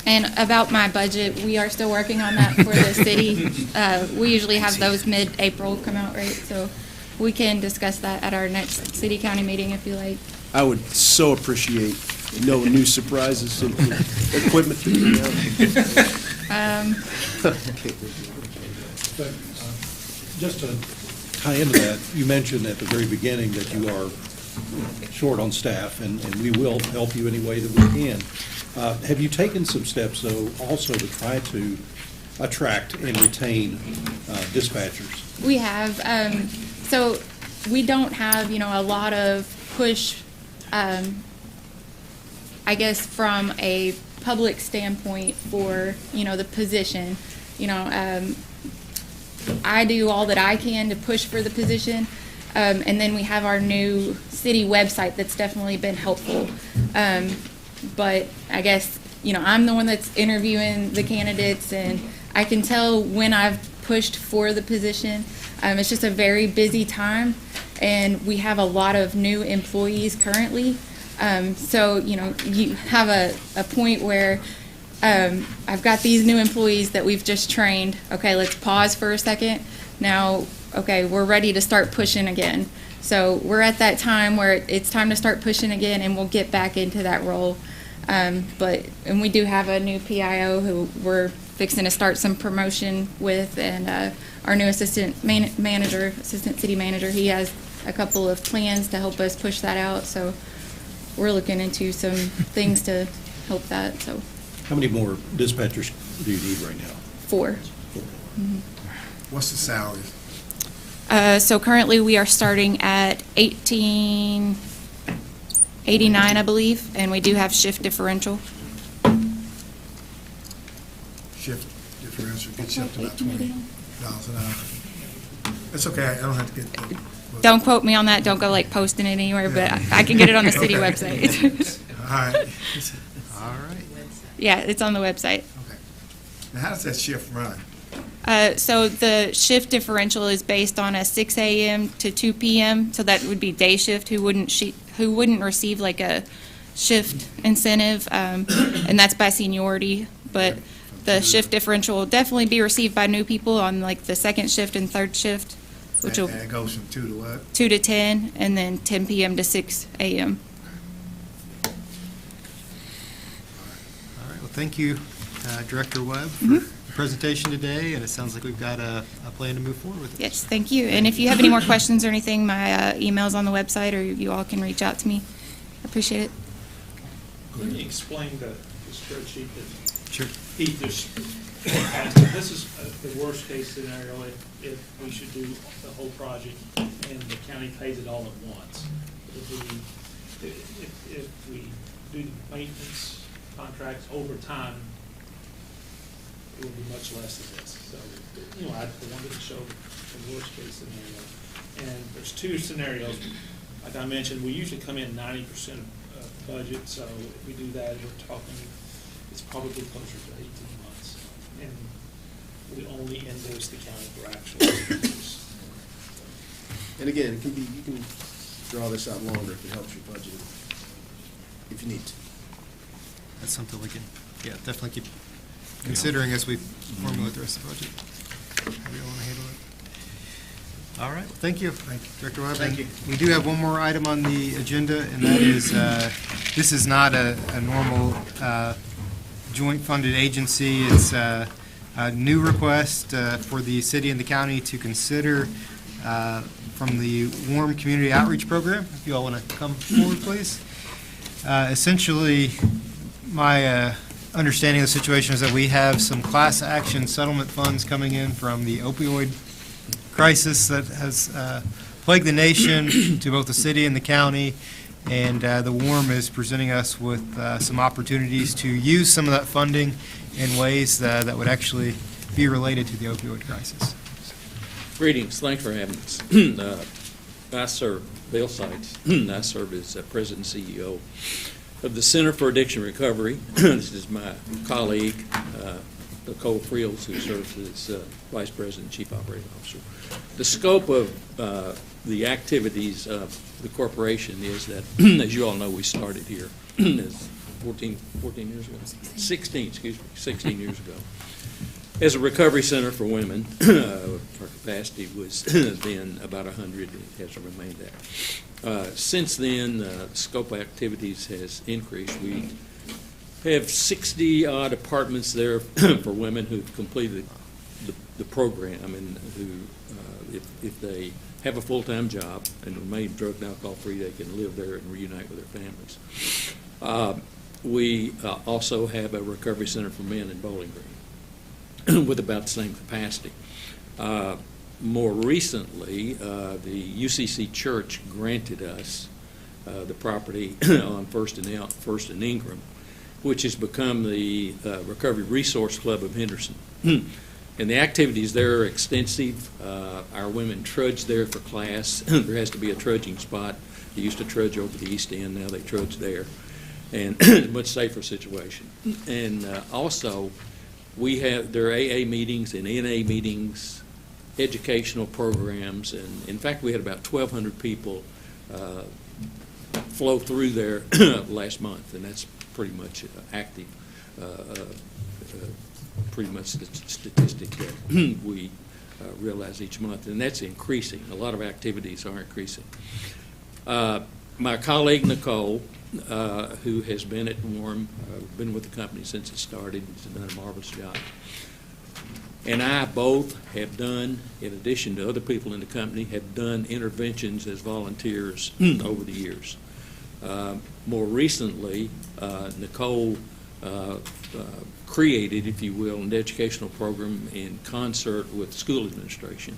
And about my budget, we are still working on that for the city. We usually have those mid-April come out, right? So we can discuss that at our next city-county meeting if you like.
I would so appreciate no new surprises in equipment.
But just to tie into that, you mentioned at the very beginning that you are short on staff, and we will help you any way that we can. Have you taken some steps, though, also to try to attract and retain dispatchers?
We have. So we don't have, a lot of push, I guess, from a public standpoint for, the position. I do all that I can to push for the position. And then we have our new city website that's definitely been helpful. But I guess, I'm the one that's interviewing the candidates, and I can tell when I've pushed for the position. It's just a very busy time, and we have a lot of new employees currently. So, you have a point where I've got these new employees that we've just trained. Okay, let's pause for a second. Now, okay, we're ready to start pushing again. So we're at that time where it's time to start pushing again, and we'll get back into that role. And we do have a new PIO who we're fixing to start some promotion with, and our new assistant city manager, he has a couple of plans to help us push that out. So we're looking into some things to help that. So.
How many more dispatchers do you need right now?
4. Mm-hmm.
What's the salary?
So currently we are starting at $18.89, I believe, and we do have shift differential.
Shift differential gets up to about $20 an hour. It's okay, I don't have to get the.
Don't quote me on that. Don't go posting it anywhere, but I can get it on the city website.
All right.
All right.
Yeah, it's on the website.
Okay. Now, how does that shift run?
So the shift differential is based on a 6 a.m. to 2 p.m. So that would be day shift who wouldn't receive like a shift incentive, and that's by seniority. But the shift differential will definitely be received by new people on the second shift and third shift, which will.
And it goes from 2 to what?
2 to 10, and then 10 p.m. to 6 a.m.
All right. Well, thank you, Director Webb, for the presentation today, and it sounds like we've got a plan to move forward with it.
Yes, thank you. And if you have any more questions or anything, my email's on the website, or you all can reach out to me. I appreciate it.
Let me explain the spreadsheet that
Sure.
he just passed. This is the worst case scenario if we should do the whole project and the county pays it all at once. If we do the maintenance contracts over time, it will be much less than this. So, I wanted to show the worst case scenario. And there's two scenarios. Like I mentioned, we usually come in 90% of budget, so if we do that, we're talking, it's probably closer to 18 months. And we only invoice the county for actual expenses.
And again, it can be, you can draw this out longer if it helps your budget, if you need to.
That's something we can, yeah, definitely keep considering as we formulate the rest of the budget. How do you want to handle it? All right, thank you. Director Webb.
Thank you.
We do have one more item on the agenda, and that is, this is not a normal joint funded agency. It's a new request for the city and the county to consider from the Warm Community Outreach Program. If you all want to come forward, please. Essentially, my understanding of the situation is that we have some class action settlement funds coming in from the opioid crisis that has plagued the nation to both the city and the county, and the WARM is presenting us with some opportunities to use some of that funding in ways that would actually be related to the opioid crisis.
Greetings, thanks for having us. I serve Bill Seitz. I serve as president and CEO of the Center for Addiction Recovery. This is my colleague, Nicole Friels, who serves as Vice President and Chief Operating Officer. The scope of the activities of the corporation is that, as you all know, we started here 14 years ago? 16 years ago. As a recovery center for women, our capacity was then about 100, and it has remained that. Since then, the scope of activities has increased. We have 60-odd apartments there for women who've completed the program and who, if they have a full-time job and remain drug and alcohol-free, they can live there and reunite with their families. We also have a recovery center for men in Bowling Green with about the same capacity. More recently, the UCC Church granted us the property on First and Ingram, which has become the Recovery Resource Club of Henderson. And the activities there are extensive. Our women trudge there for class. There has to be a trudging spot. They used to trudge over the East End, now they trudge there. And it's a much safer situation. And also, there are AA meetings and NA meetings, educational programs, and in fact we had about 1,200 people flow through there last month, and that's pretty much active, pretty much the statistic that we realize each month, and that's increasing. A lot of activities are increasing. My colleague Nicole, who has been at WARM, been with the company since it started, has done a marvelous job. And I both have done, in addition to other people in the company, have done interventions as volunteers over the years. More recently, Nicole created, if you will, an educational program in concert with school administration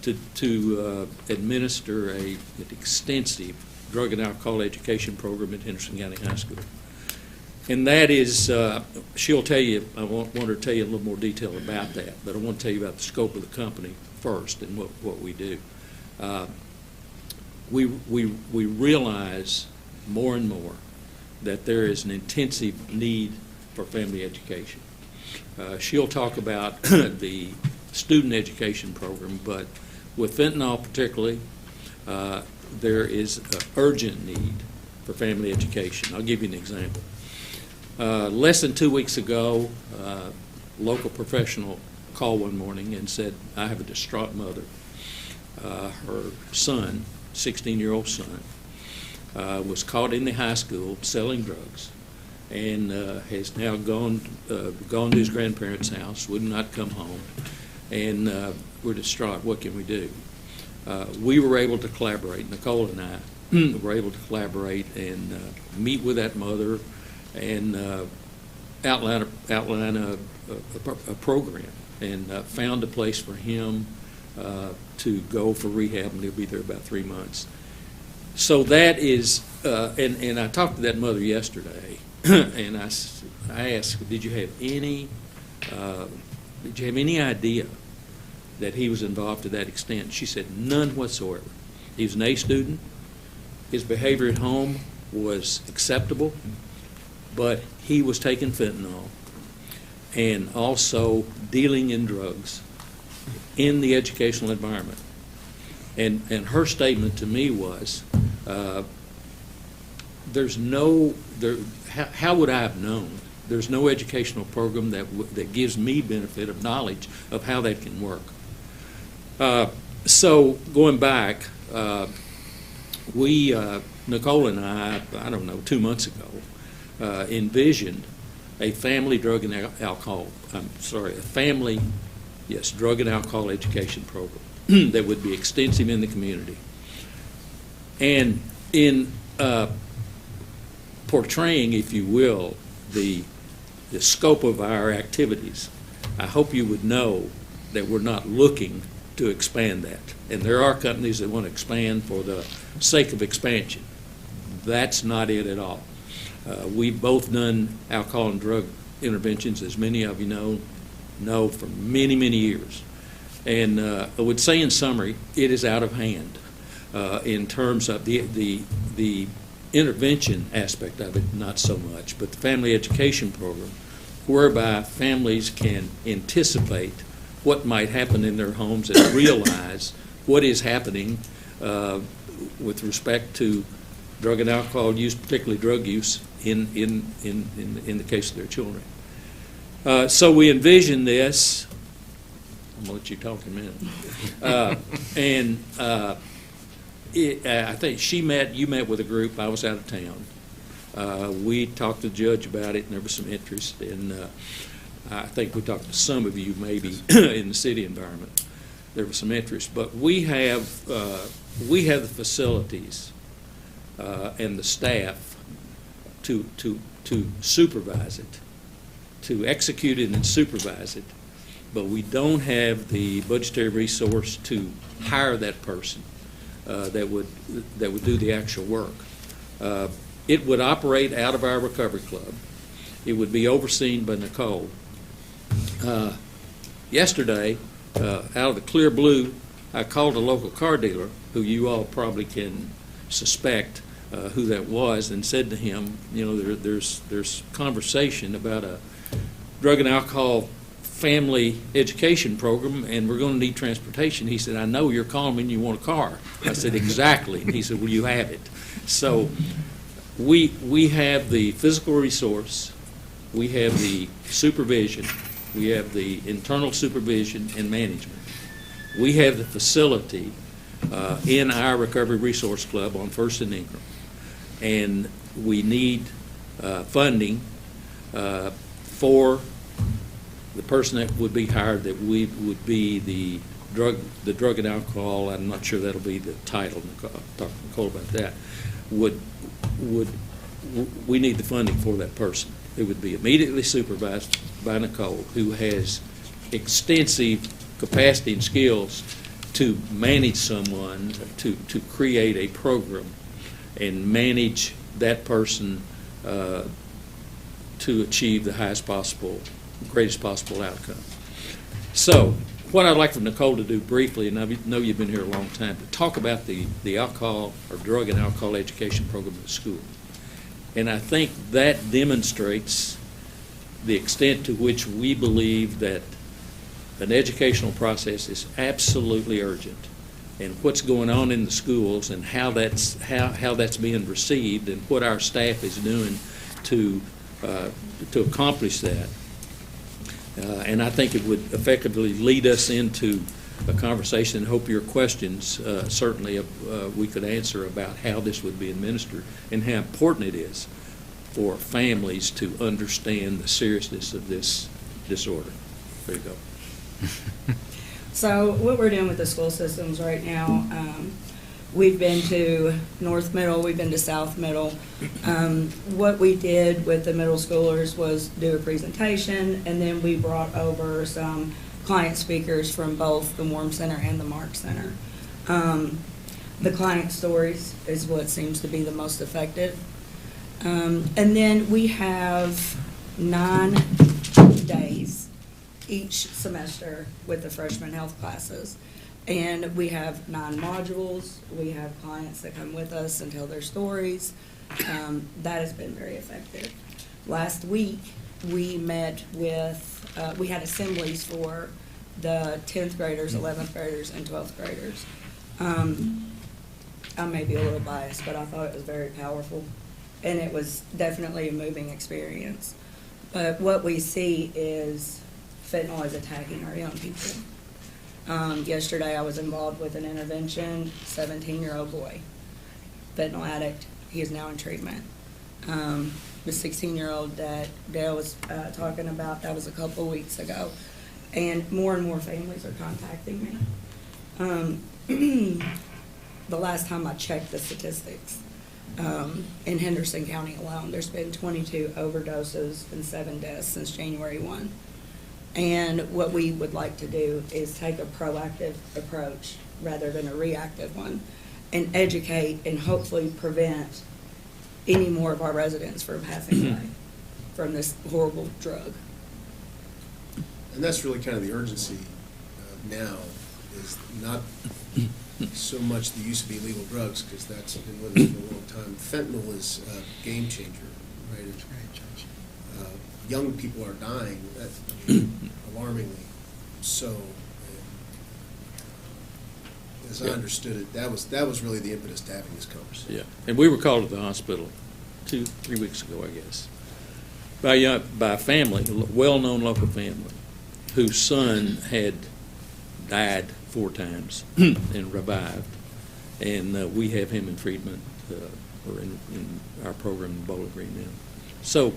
to administer an extensive drug and alcohol education program at Henderson County High School. And that is, she'll tell you, I want her to tell you a little more detail about that, but I want to tell you about the scope of the company first and what we do. We realize more and more that there is an intensive need for family education. She'll talk about the student education program, but with fentanyl particularly, there is an urgent need for family education. I'll give you an example. Less than 2 weeks ago, a local professional called one morning and said, I have a distraught mother. Her son, 16-year-old son, was caught in the high school selling drugs and has now gone to his grandparents' house, would not come home, and we're distraught. What can we do? We were able to collaborate, Nicole and I were able to collaborate and meet with that mother and outline a program, and found a place for him to go for rehab, and he'll be there about 3 months. So that is, and I talked to that mother yesterday, and I asked, did you have any idea that he was involved to that extent. She said none whatsoever. He was an A student. His behavior at home was acceptable, but he was taking fentanyl and also dealing in drugs in the educational environment. And her statement to me was, how would I have known? There's no educational program that gives me benefit of knowledge of how that can work. So going back, Nicole and I don't know, 2 months ago, envisioned a family drug and alcohol, drug and alcohol education program that would be extensive in the community. And in portraying, if you will, the scope of our activities, I hope you would know that we're not looking to expand that. And there are companies that want to expand for the sake of expansion. That's not it at all. We've both done alcohol and drug interventions, as many of you know for many, many years. And I would say in summary, it is out of hand in terms of the intervention aspect of it, not so much, but the family education program, whereby families can anticipate what might happen in their homes and realize what is happening with respect to drug and alcohol use, particularly drug use, in the case of their children. So we envision this. I'm going to let you talk in a minute. I think you met with a group. I was out of town. We talked to the judge about it, and there was some interest. And I think we talked to some of you maybe in the city environment. There was some interest. But we have the facilities and the staff to supervise it, to execute it and supervise it. But we don't have the budgetary resource to hire that person that would do the actual work. It would operate out of our recovery club. It would be overseen by Nicole. Yesterday, out of the clear blue, I called a local car dealer, who you all probably can suspect who that was, and said to him, there's conversation about a drug and alcohol family education program, and we're going to need transportation. He said, I know you're calling me and you want a car. I said, exactly. And he said, well, you have it. So we have the physical resource, we have the supervision, we have the internal supervision and management. We have the facility in our Recovery Resource Club on First and Ingram, and we need funding for the person that would be hired, that would be the drug and alcohol. I'm not sure that'll be the title. I'll talk to Nicole about that. We need the funding for that person. It would be immediately supervised by Nicole, who has extensive capacity and skills to manage someone, to create a program and manage that person to achieve the highest possible, greatest possible outcome. So what I'd like for Nicole to do briefly, and I know you've been here a long time, to talk about the alcohol or drug and alcohol education program at school. And I think that demonstrates the extent to which we believe that an educational process is absolutely urgent, and what's going on in the schools and how that's being received, and what our staff is doing to accomplish that. And I think it would effectively lead us into a conversation, and hope your questions certainly we could answer about how this would be administered and how important it is for families to understand the seriousness of this disorder. There you go.
So what we're doing with the school systems right now, we've been to North Middle, we've been to South Middle. What we did with the middle schoolers was do a presentation, and then we brought over some client speakers from both the Warm Center and the Mark Center. The client stories is what seems to be the most effective. And then we have 9 days each semester with the freshman health classes. And we have 9 modules. We have clients that come with us and tell their stories. That has been very effective. Last week, we met with, we had assemblies for the 10th graders, 11th graders, and 12th graders. I may be a little biased, but I thought it was very powerful, and it was definitely a moving experience. But what we see is fentanyl is attacking our young people. Yesterday, I was involved with an intervention, 17-year-old boy, fentanyl addict. He is now in treatment. The 16-year-old that Dale was talking about, that was a couple of weeks ago. And more families are contacting me. The last time I checked the statistics, in Henderson County alone, there's been 22 overdoses and 7 deaths since January 1. And what we would like to do is take a proactive approach rather than a reactive one, and educate and hopefully prevent any more of our residents from passing away from this horrible drug.
And that's really kind of the urgency now, is not so much the use of illegal drugs, because that's been with us for a long time. Fentanyl is a game changer, right? Young people are dying, alarmingly so. As I understood it, that was really the impetus to having this conversation.
Yeah, and we were called to the hospital 2-3 weeks ago, I guess, by a family, a well-known local family, whose son had died 4 times and revived, and we have him in treatment or in our program in Bowling Green now. So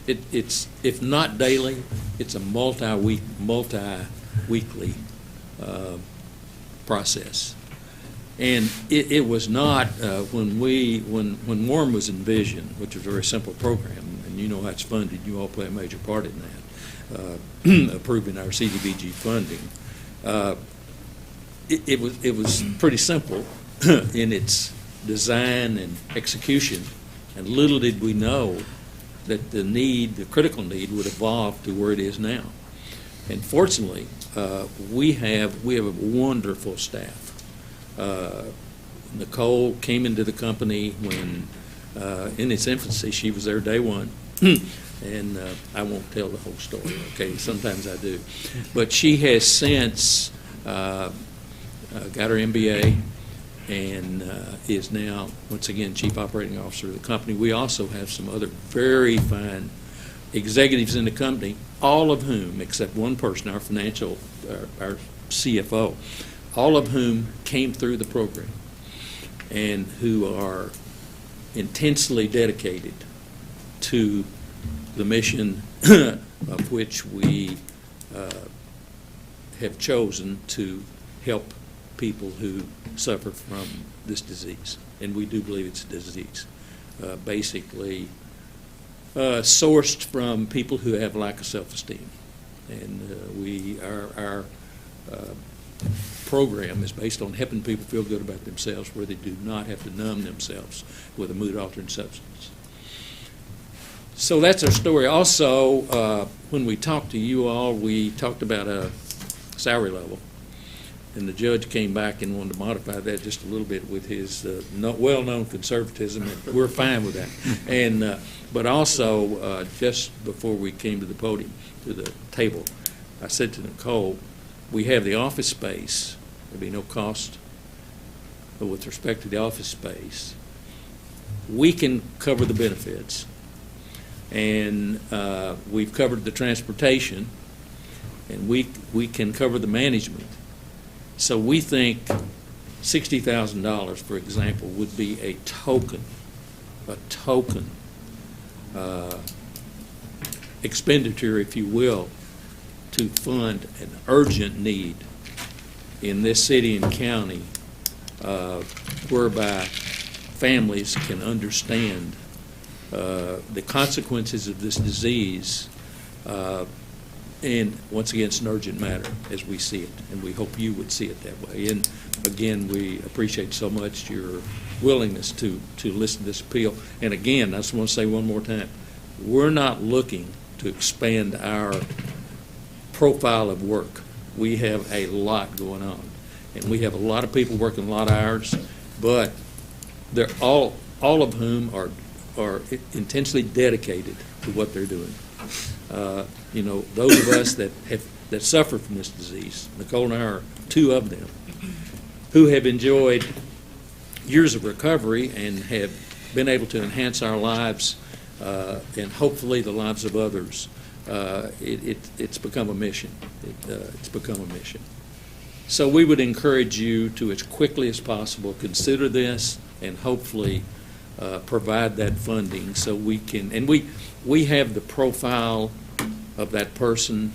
it's, if not daily, it's a multi-weekly process. And it was not, when WARM was envisioned, which was a very simple program, and you know how it's funded, you all play a major part in that, approving our CDBG funding. It was pretty simple in its design and execution, and little did we know that the critical need would evolve to where it is now. And fortunately, we have a wonderful staff. Nicole came into the company when, in its infancy, she was there day one. And I won't tell the whole story, okay? Sometimes I do. But she has since got her MBA and is now, once again, Chief Operating Officer of the company. We also have some other very fine executives in the company, all of whom, except one person, our CFO, all of whom came through the program and who are intensely dedicated to the mission of which we have chosen to help people who suffer from this disease. And we do believe it's a disease, basically sourced from people who have lack of self-esteem. And our program is based on helping people feel good about themselves, where they do not have to numb themselves with a mood-altering substance. So that's our story. Also, when we talked to you all, we talked about a salary level. And the judge came back and wanted to modify that just a little bit with his well-known conservatism, and we're fine with that. And but also, just before we came to the podium, to the table, I said to Nicole, we have the office space. There'll be no cost. But with respect to the office space, we can cover the benefits. And we've covered the transportation, and we can cover the management. So we think $60,000, for example, would be a token expenditure, if you will, to fund an urgent need in this city and county, whereby families can understand the consequences of this disease. And once again, it's an urgent matter as we see it, and we hope you would see it that way. And again, we appreciate so much your willingness to listen to this appeal. And again, I just want to say one more time, we're not looking to expand our profile of work. We have a lot going on, and we have a lot of people working a lot of hours, but they're all of whom are intensely dedicated to what they're doing. You know, those of us that suffer from this disease, Nicole and I are two of them, who have enjoyed years of recovery and have been able to enhance our lives and hopefully the lives of others. It's become a mission. It's become a mission. So we would encourage you to, as quickly as possible, consider this and hopefully provide that funding so we can, and we have the profile of that person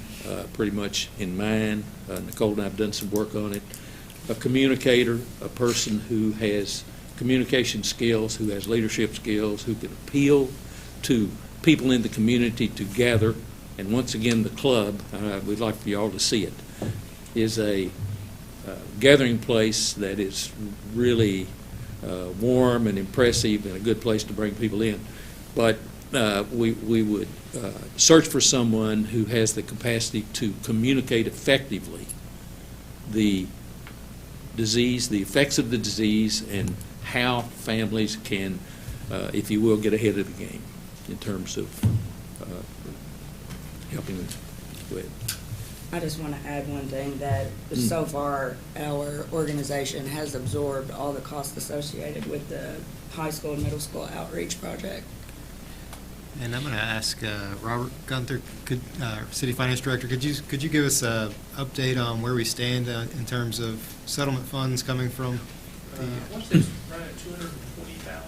pretty much in mind. Nicole and I have done some work on it. A communicator, a person who has communication skills, who has leadership skills, who can appeal to people in the community to gather. And once again, the club, we'd like for you all to see it, is a gathering place that is really warm and impressive and a good place to bring people in. But we would search for someone who has the capacity to communicate effectively the disease, the effects of the disease, and how families can, if you will, get ahead of the game in terms of helping them. Go ahead.
I just want to add one thing, that so far our organization has absorbed all the costs associated with the high school and middle school outreach project.
And I'm going to ask Robert Gunther, City Finance Director, could you give us an update on where we stand in terms of settlement funds coming from the...
Once it's right at $220,000 that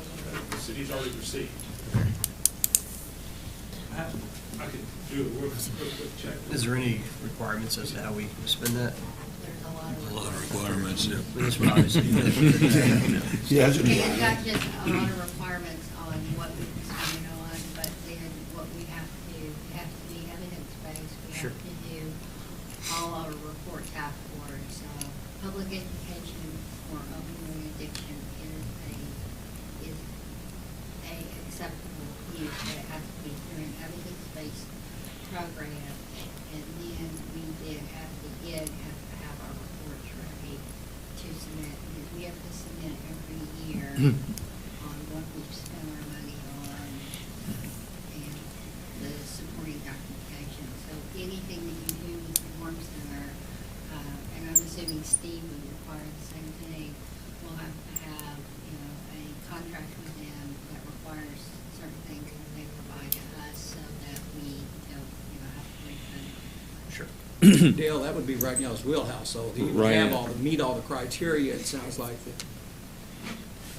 the city's already received. I could do a real quick check.
Is there any requirements as to how we spend that?
There's
A lot of requirements, yeah.
This one obviously.
Yeah.
It's got just a lot of requirements on what we can spend it on, but then what we have to do, we have to be evidence-based. We
Sure.
have to do all our reports afterwards. Public education for opioid addiction is a acceptable use, but it has to be through an evidence-based program. And then we did at the end have to have our reports ready to submit, because we have to submit every year on what we've spent our money on and the supporting documentation. So anything that you do with the Warm Center, and I'm assuming Steve would require the same thing, we'll have to have, a contract with them that requires certain things that they provide to us so that we don't, have to refund it.
Sure.
Dale, that would be right now his wheelhouse, so he would
Right.
have meet all the criteria, it sounds like,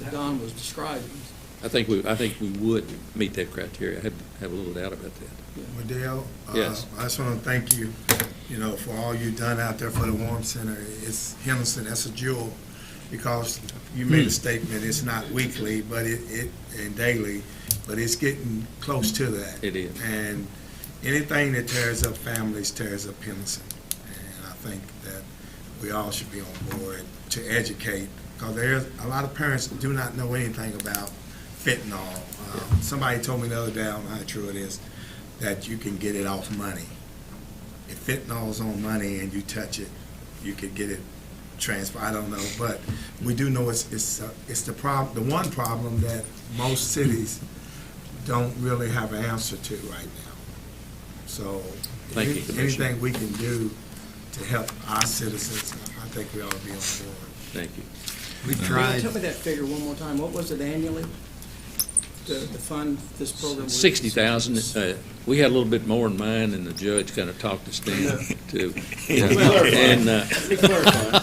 that Don was describing.
I think we would meet that criteria. I have a little doubt about that.
Well, Dale,
Yes.
I just want to thank you, for all you've done out there for the Warm Center. It's Henderson, that's a jewel, because you made a statement, it's not weekly, but and daily, but it's getting close to that.
It is.
And anything that tears up families tears up Henderson. And I think that we all should be on board to educate, because there's a lot of parents that do not know anything about fentanyl. Somebody told me the other day, I don't know how true it is, that you can get it off money. If fentanyl's on money and you touch it, you could get it transferred. I don't know, but we do know it's the problem, the one problem that most cities don't really have an answer to right now. So
Thank you, Commissioner.
anything we can do to help our citizens, I think we ought to be on board.
Thank you.
We've tried...
Tell me that figure one more time, what was it annually to fund this program?
60,000. We had a little bit more in mind, and the judge kind of talked us down to.
Let me clarify.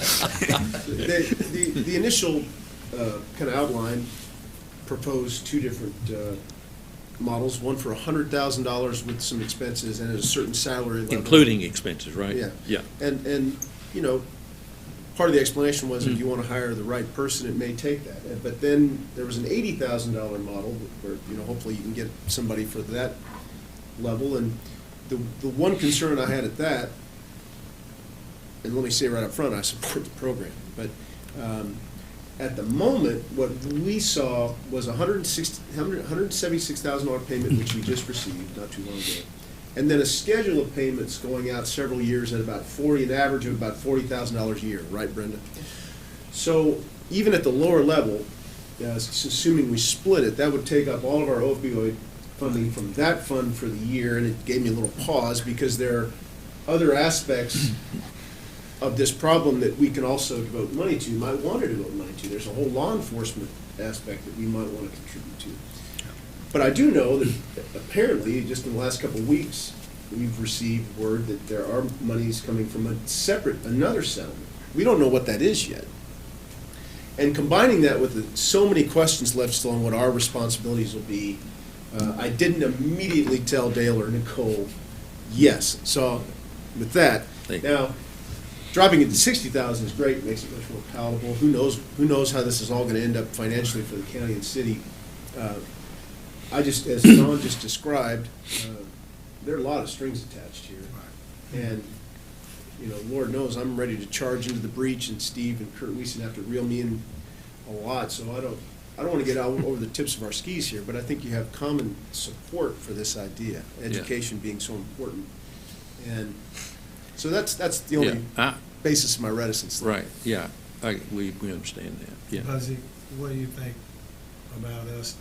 The initial kind of outline proposed two different models, one for $100,000 with some expenses and at a certain salary level.
Including expenses, right?
Yeah.
Yeah.
And part of the explanation was if you want to hire the right person, it may take that. But then there was an $80,000 model where, hopefully you can get somebody for that level. And the one concern I had at that, and let me say right up front, I support the program, but at the moment, what we saw was $176,000 payment, which we just received not too long ago, and then a schedule of payments going out several years at about an average of about $40,000 a year, right, Brenda? So even at the lower level, assuming we split it, that would take up all of our opioid funding from that fund for the year, and it gave me a little pause because there are other aspects of this problem that we can also devote money to, might want to devote money to. There's a whole law enforcement aspect that we might want to contribute to. But I do know that apparently, just in the last couple of weeks, we've received word that there are monies coming from another settlement. We don't know what that is yet. And combining that with so many questions left still on what our responsibilities will be, I didn't immediately tell Dale or Nicole yes. So with that, now, dropping it to 60,000 is great, makes it much more palatable. Who knows how this is all going to end up financially for the county and city. I just, as Don just described, there are a lot of strings attached here. And, you know, Lord knows I'm ready to charge into the breach, and Steve and Kurt Wiesen have to reel me in a lot, so I don't want to get out over the tips of our skis here, but I think you have common support for this idea, education being so important. And so that's the only basis of my reticence.
Right, yeah, we understand that, yeah.
Buzzy, what do you think about us,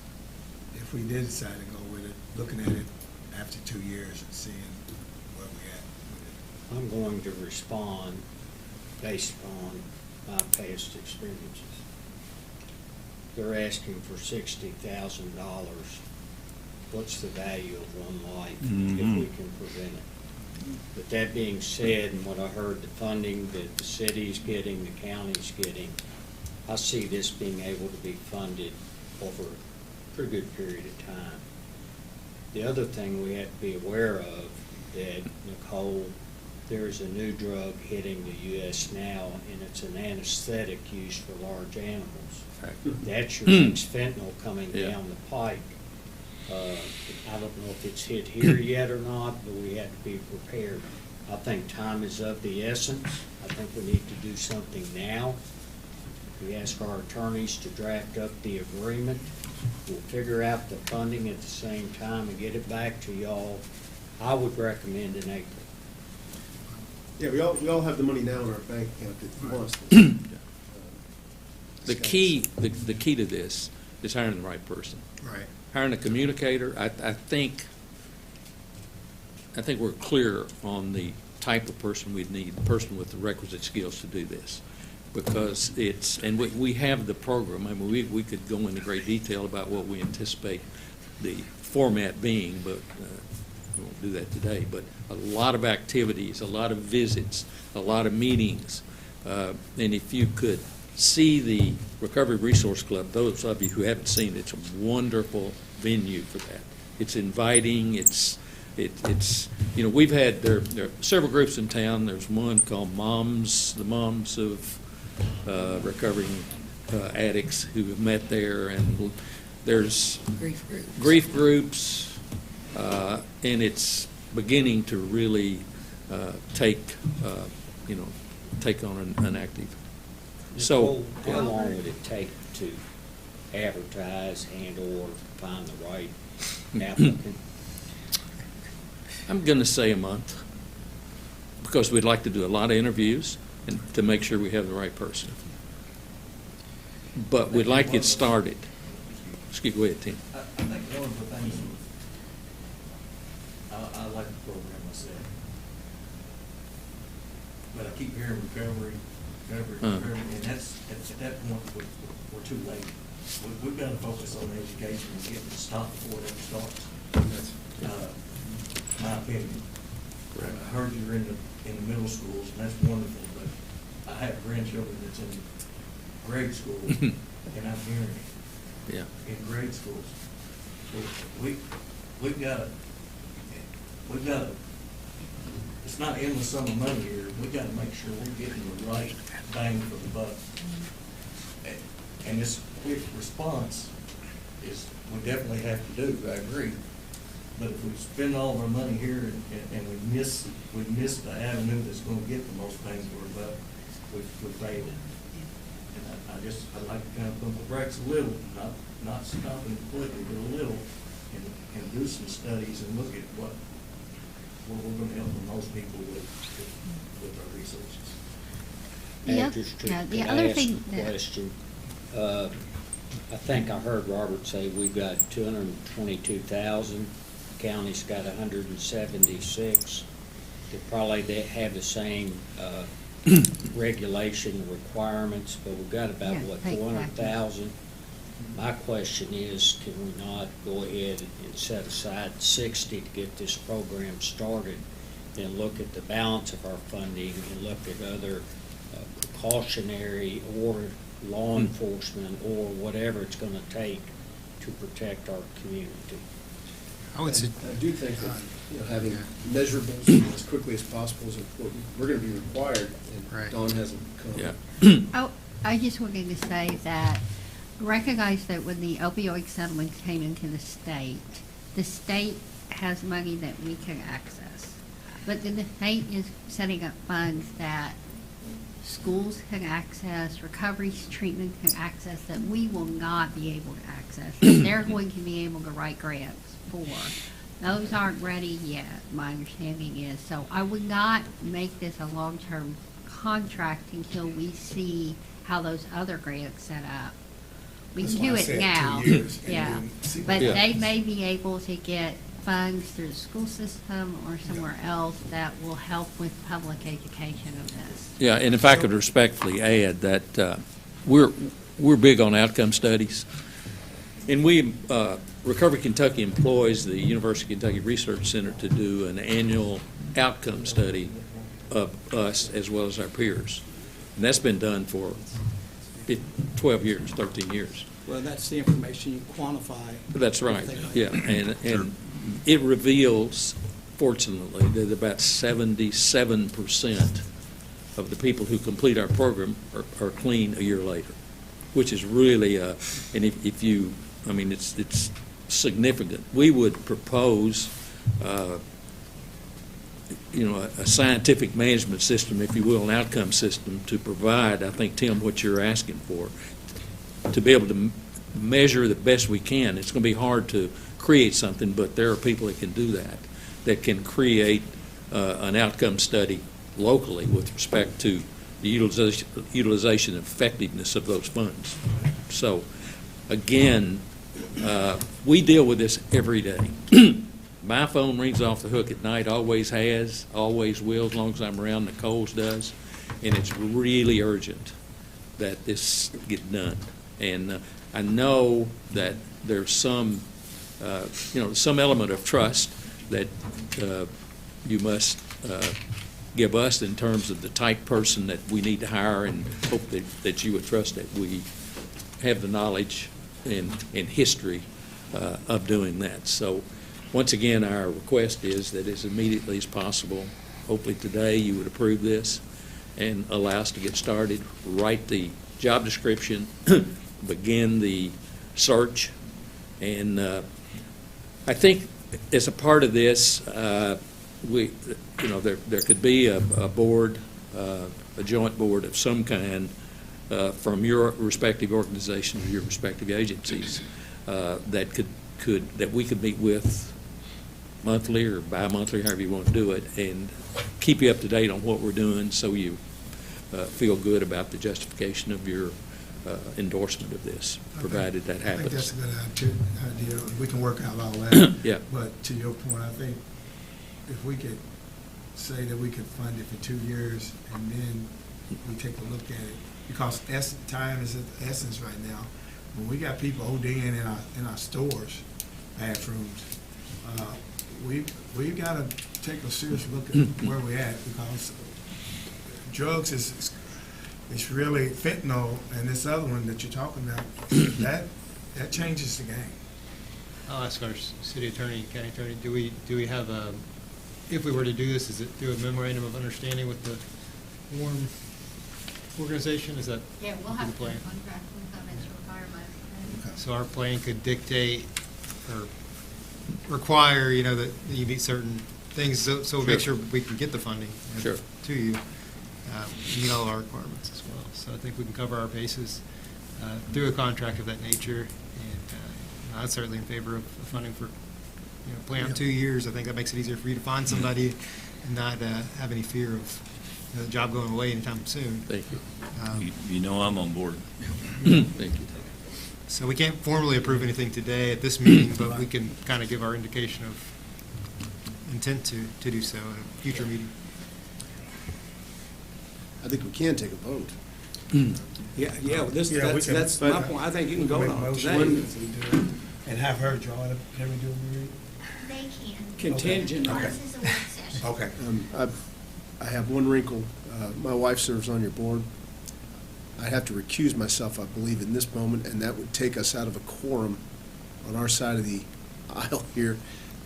if we did decide to go with it, looking at it after 2 years and seeing where we at with it?
I'm going to respond based on my past experiences. They're asking for $60,000. What's the value of one life if we can prevent it? But that being said, and what I heard, the funding that the city's getting, the county's getting, I see this being able to be funded over a pretty good period of time. The other thing we have to be aware of, that, Nicole, there's a new drug hitting the U.S. now, and it's an anesthetic used for large animals. That's your next fentanyl coming down the pike. I don't know if it's hit here yet or not, but we have to be prepared. I think time is of the essence. I think we need to do something now. We ask our attorneys to draft up the agreement. We'll figure out the funding at the same time and get it back to y'all. I would recommend in April.
Yeah, we all have the money now in our bank account that wants
The key to this is hiring the right person.
Right.
Hiring a communicator. I think we're clear on the type of person we'd need, the person with the requisite skills to do this. Because we have the program. I mean, we could go into great detail about what we anticipate the format being, but we won't do that today. But a lot of activities, a lot of visits, a lot of meetings. And if you could see the Recovery Resource Club, those of you who haven't seen it, it's a wonderful venue for that. It's inviting, it's we've had, there are several groups in town. There's one called the Moms of Recovering Addicts who have met there, and there's grief groups, and it's beginning to really take on an active. So,
how long would it take to advertise and/or find the right applicant?
I'm going to say a month, because we'd like to do a lot of interviews and to make sure we have the right person. But we'd like it started. Go ahead, Tim.
I think one of the things, I like the program myself, but I keep hearing recovery, and that's, at that point, we're too late. We've got to focus on education and getting it stopped before it ever starts. That's my opinion. I heard you're in the middle schools, and that's wonderful, but I have grandchildren that's in grade school, and I'm hearing it.
Yeah.
In grade schools. We've got to, it's not endless sum of money here. We've got to make sure we're getting the right bang for the buck. And this quick response is, we definitely have to do, I agree. But if we spend all of our money here and we miss the avenue that's going to get the most bang for our buck, we failed. And I'd like to kind of pump the brakes a little, not stopping completely, but a little, and do some studies and look at where we're gonna help the most people with our resources.
The other thing
Can I ask a question? I think I heard Robert say we've got 222,000, county's got 176. They probably have the same regulation requirements, but we've got about, what, 400,000? My question is, can we not go ahead and set aside 60 to get this program started, and look at the balance of our funding and look at other precautionary or law enforcement or whatever it's going to take to protect our community?
I would say,
I do think that, having measurables as quickly as possible is important. We're gonna be required, and Dawn hasn't come.
Oh, I just wanted to say that recognize that when the opioid settlement came into the state has money that we can access. But then the state is setting up funds that schools can access, recovery treatment can access, that we will not be able to access. That they're going to be able to write grants for. Those aren't ready yet, my understanding is. So I would not make this a long-term contract until we see how those other grants set up. We
That's
can
why
do
I
it
said 2
now.
years, and
Yeah,
then see what
but
happens.
they may be able to get funds through the school system or somewhere else that will help with public education of this.
Yeah, and if I could respectfully add that we're big on outcome studies. And Recovery Kentucky employs the University of Kentucky Research Center to do an annual outcome study of us as well as our peers. And that's been done for 12 years, 13 years.
Well, that's the information you quantify.
That's right, yeah. And it reveals, fortunately, that about 77% of the people who complete our program are clean a year later, which is really, and if you, I mean, it's significant. We would propose, a scientific management system, if you will, an outcome system to provide, I think, Tim, what you're asking for, to be able to measure the best we can. It's going to be hard to create something, but there are people that can do that can create an outcome study locally with respect to the utilization and effectiveness of those funds. So, again, we deal with this every day. My phone rings off the hook at night, always has, always will, as long as I'm around. Nicole's does, and it's really urgent that this get done. And I know that there's some, some element of trust that you must give us in terms of the type person that we need to hire, and hope that you would trust that we have the knowledge and history of doing that. So once again, our request is that as immediately as possible, hopefully today, you would approve this and allow us to get started, write the job description, begin the search. And I think as a part of this, there could be a board, a joint board of some kind from your respective organizations, your respective agencies, that we could meet with monthly or bi-monthly, however you want to do it, and keep you up to date on what we're doing, so you feel good about the justification of your endorsement of this, provided that happens.
I think that's a good idea. We can work out all that.
Yeah.
But to your point, I think if we could say that we could fund it for 2 years, and then we take a look at it, because time is of the essence right now. When we got people ODing in our stores, bathrooms, we've got to take a serious look at where we're at, because drugs is really fentanyl, and this other one that you're talking about, that changes the game.
I'll ask our city attorney, county attorney, do we have if we were to do this, is it through a memorandum of understanding with the Warren organization? Is that
Yeah, we'll have
the
to
plan?
contract with them as requirement.
So our plan could dictate or require, that you meet certain things, so we make sure we can get the funding to you, meet all our requirements as well. So I think we can cover our bases through a contract of that nature, and I'm certainly in favor of funding for plan on 2 years, I think that makes it easier for you to find somebody and not have any fear of the job going away anytime soon.
Thank you.
You know I'm on board.
Thank you.
So we can't formally approve anything today at this meeting, but we can kind of give our indication of intent to do so at a future meeting.
I think we can take a vote.
Yeah, well,
Yeah, we can-
that's my point. I think you can vote
Make a
on it
motion
today.
if we do it, and have her draw it up. Can we do it, Marie?
They can.
Contingent.
Okay.
This is a work session.
Okay.
I have one wrinkle. My wife serves on your board. I have to recuse myself, I believe, in this moment, and that would take us out of a quorum on our side of the aisle here.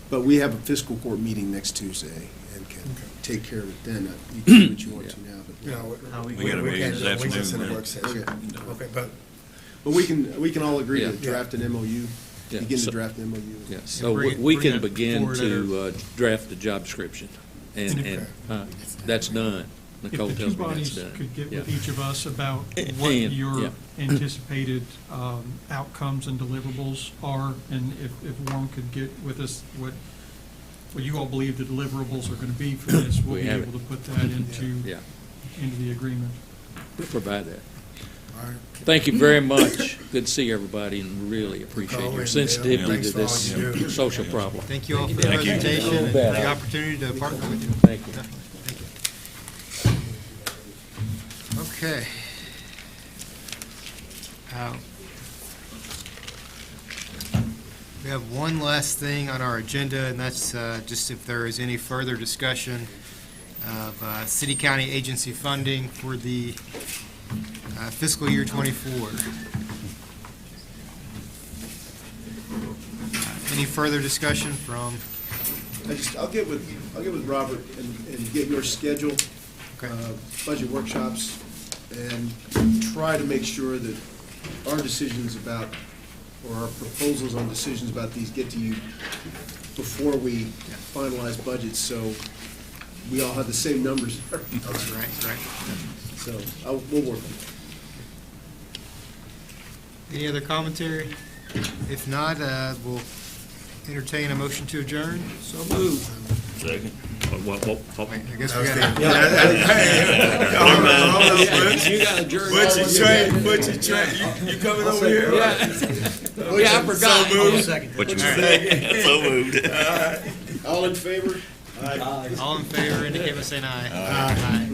But we have a fiscal court meeting next Tuesday and can take care of it then. You can do what you want to now, but.
We got a meeting this
We just in a
afternoon.
work session. Okay, but
But we can all agree to
Yeah.
draft an MOU,
Yeah,
begin to
so-
draft an MOU.
Yeah, so
bring it-
we
bring
can
it
begin
forward at
to draft the job description, and that's done.
If
Nicole
the two
tells me that's
bodies
done.
could get with
Yeah.
each of us about
And-
what
yeah.
your anticipated outcomes and deliverables are, and if Warren could get with us what you all believe the deliverables are going to be for this, we'll
We
be
have
able
it.
to put that into
Yeah,
the agreement.
we'll provide that.
all right.
Thank you very much. Good to see everybody, and really appreciate
Nicole
your
and
sensitivity
Thanks
to
for all
this
you do.
social problem.
Thank you all for the
Thank you.
presentation and the opportunity to partner with you.
Thank you.
Definitely. Thank you. Okay. We have one last thing on our agenda, and that's just if there is any further discussion of city-county agency funding for the fiscal year '24. Any further discussion from,
I'll get with Robert and get your schedule, budget workshops, and try to make sure that our decisions about, or our proposals on decisions about these get to you before we finalize budgets, so we all have the same numbers.
right.
So, we'll work on it.
Any other commentary? If not, we'll entertain a motion to adjourn.
So moved.
Second.
I guess we got
You got a jury.
Butcher train, you coming over here?
Yeah, I forgot.
What you say? So moved.
All in favor?
all in favor, indicate by saying aye. Aye.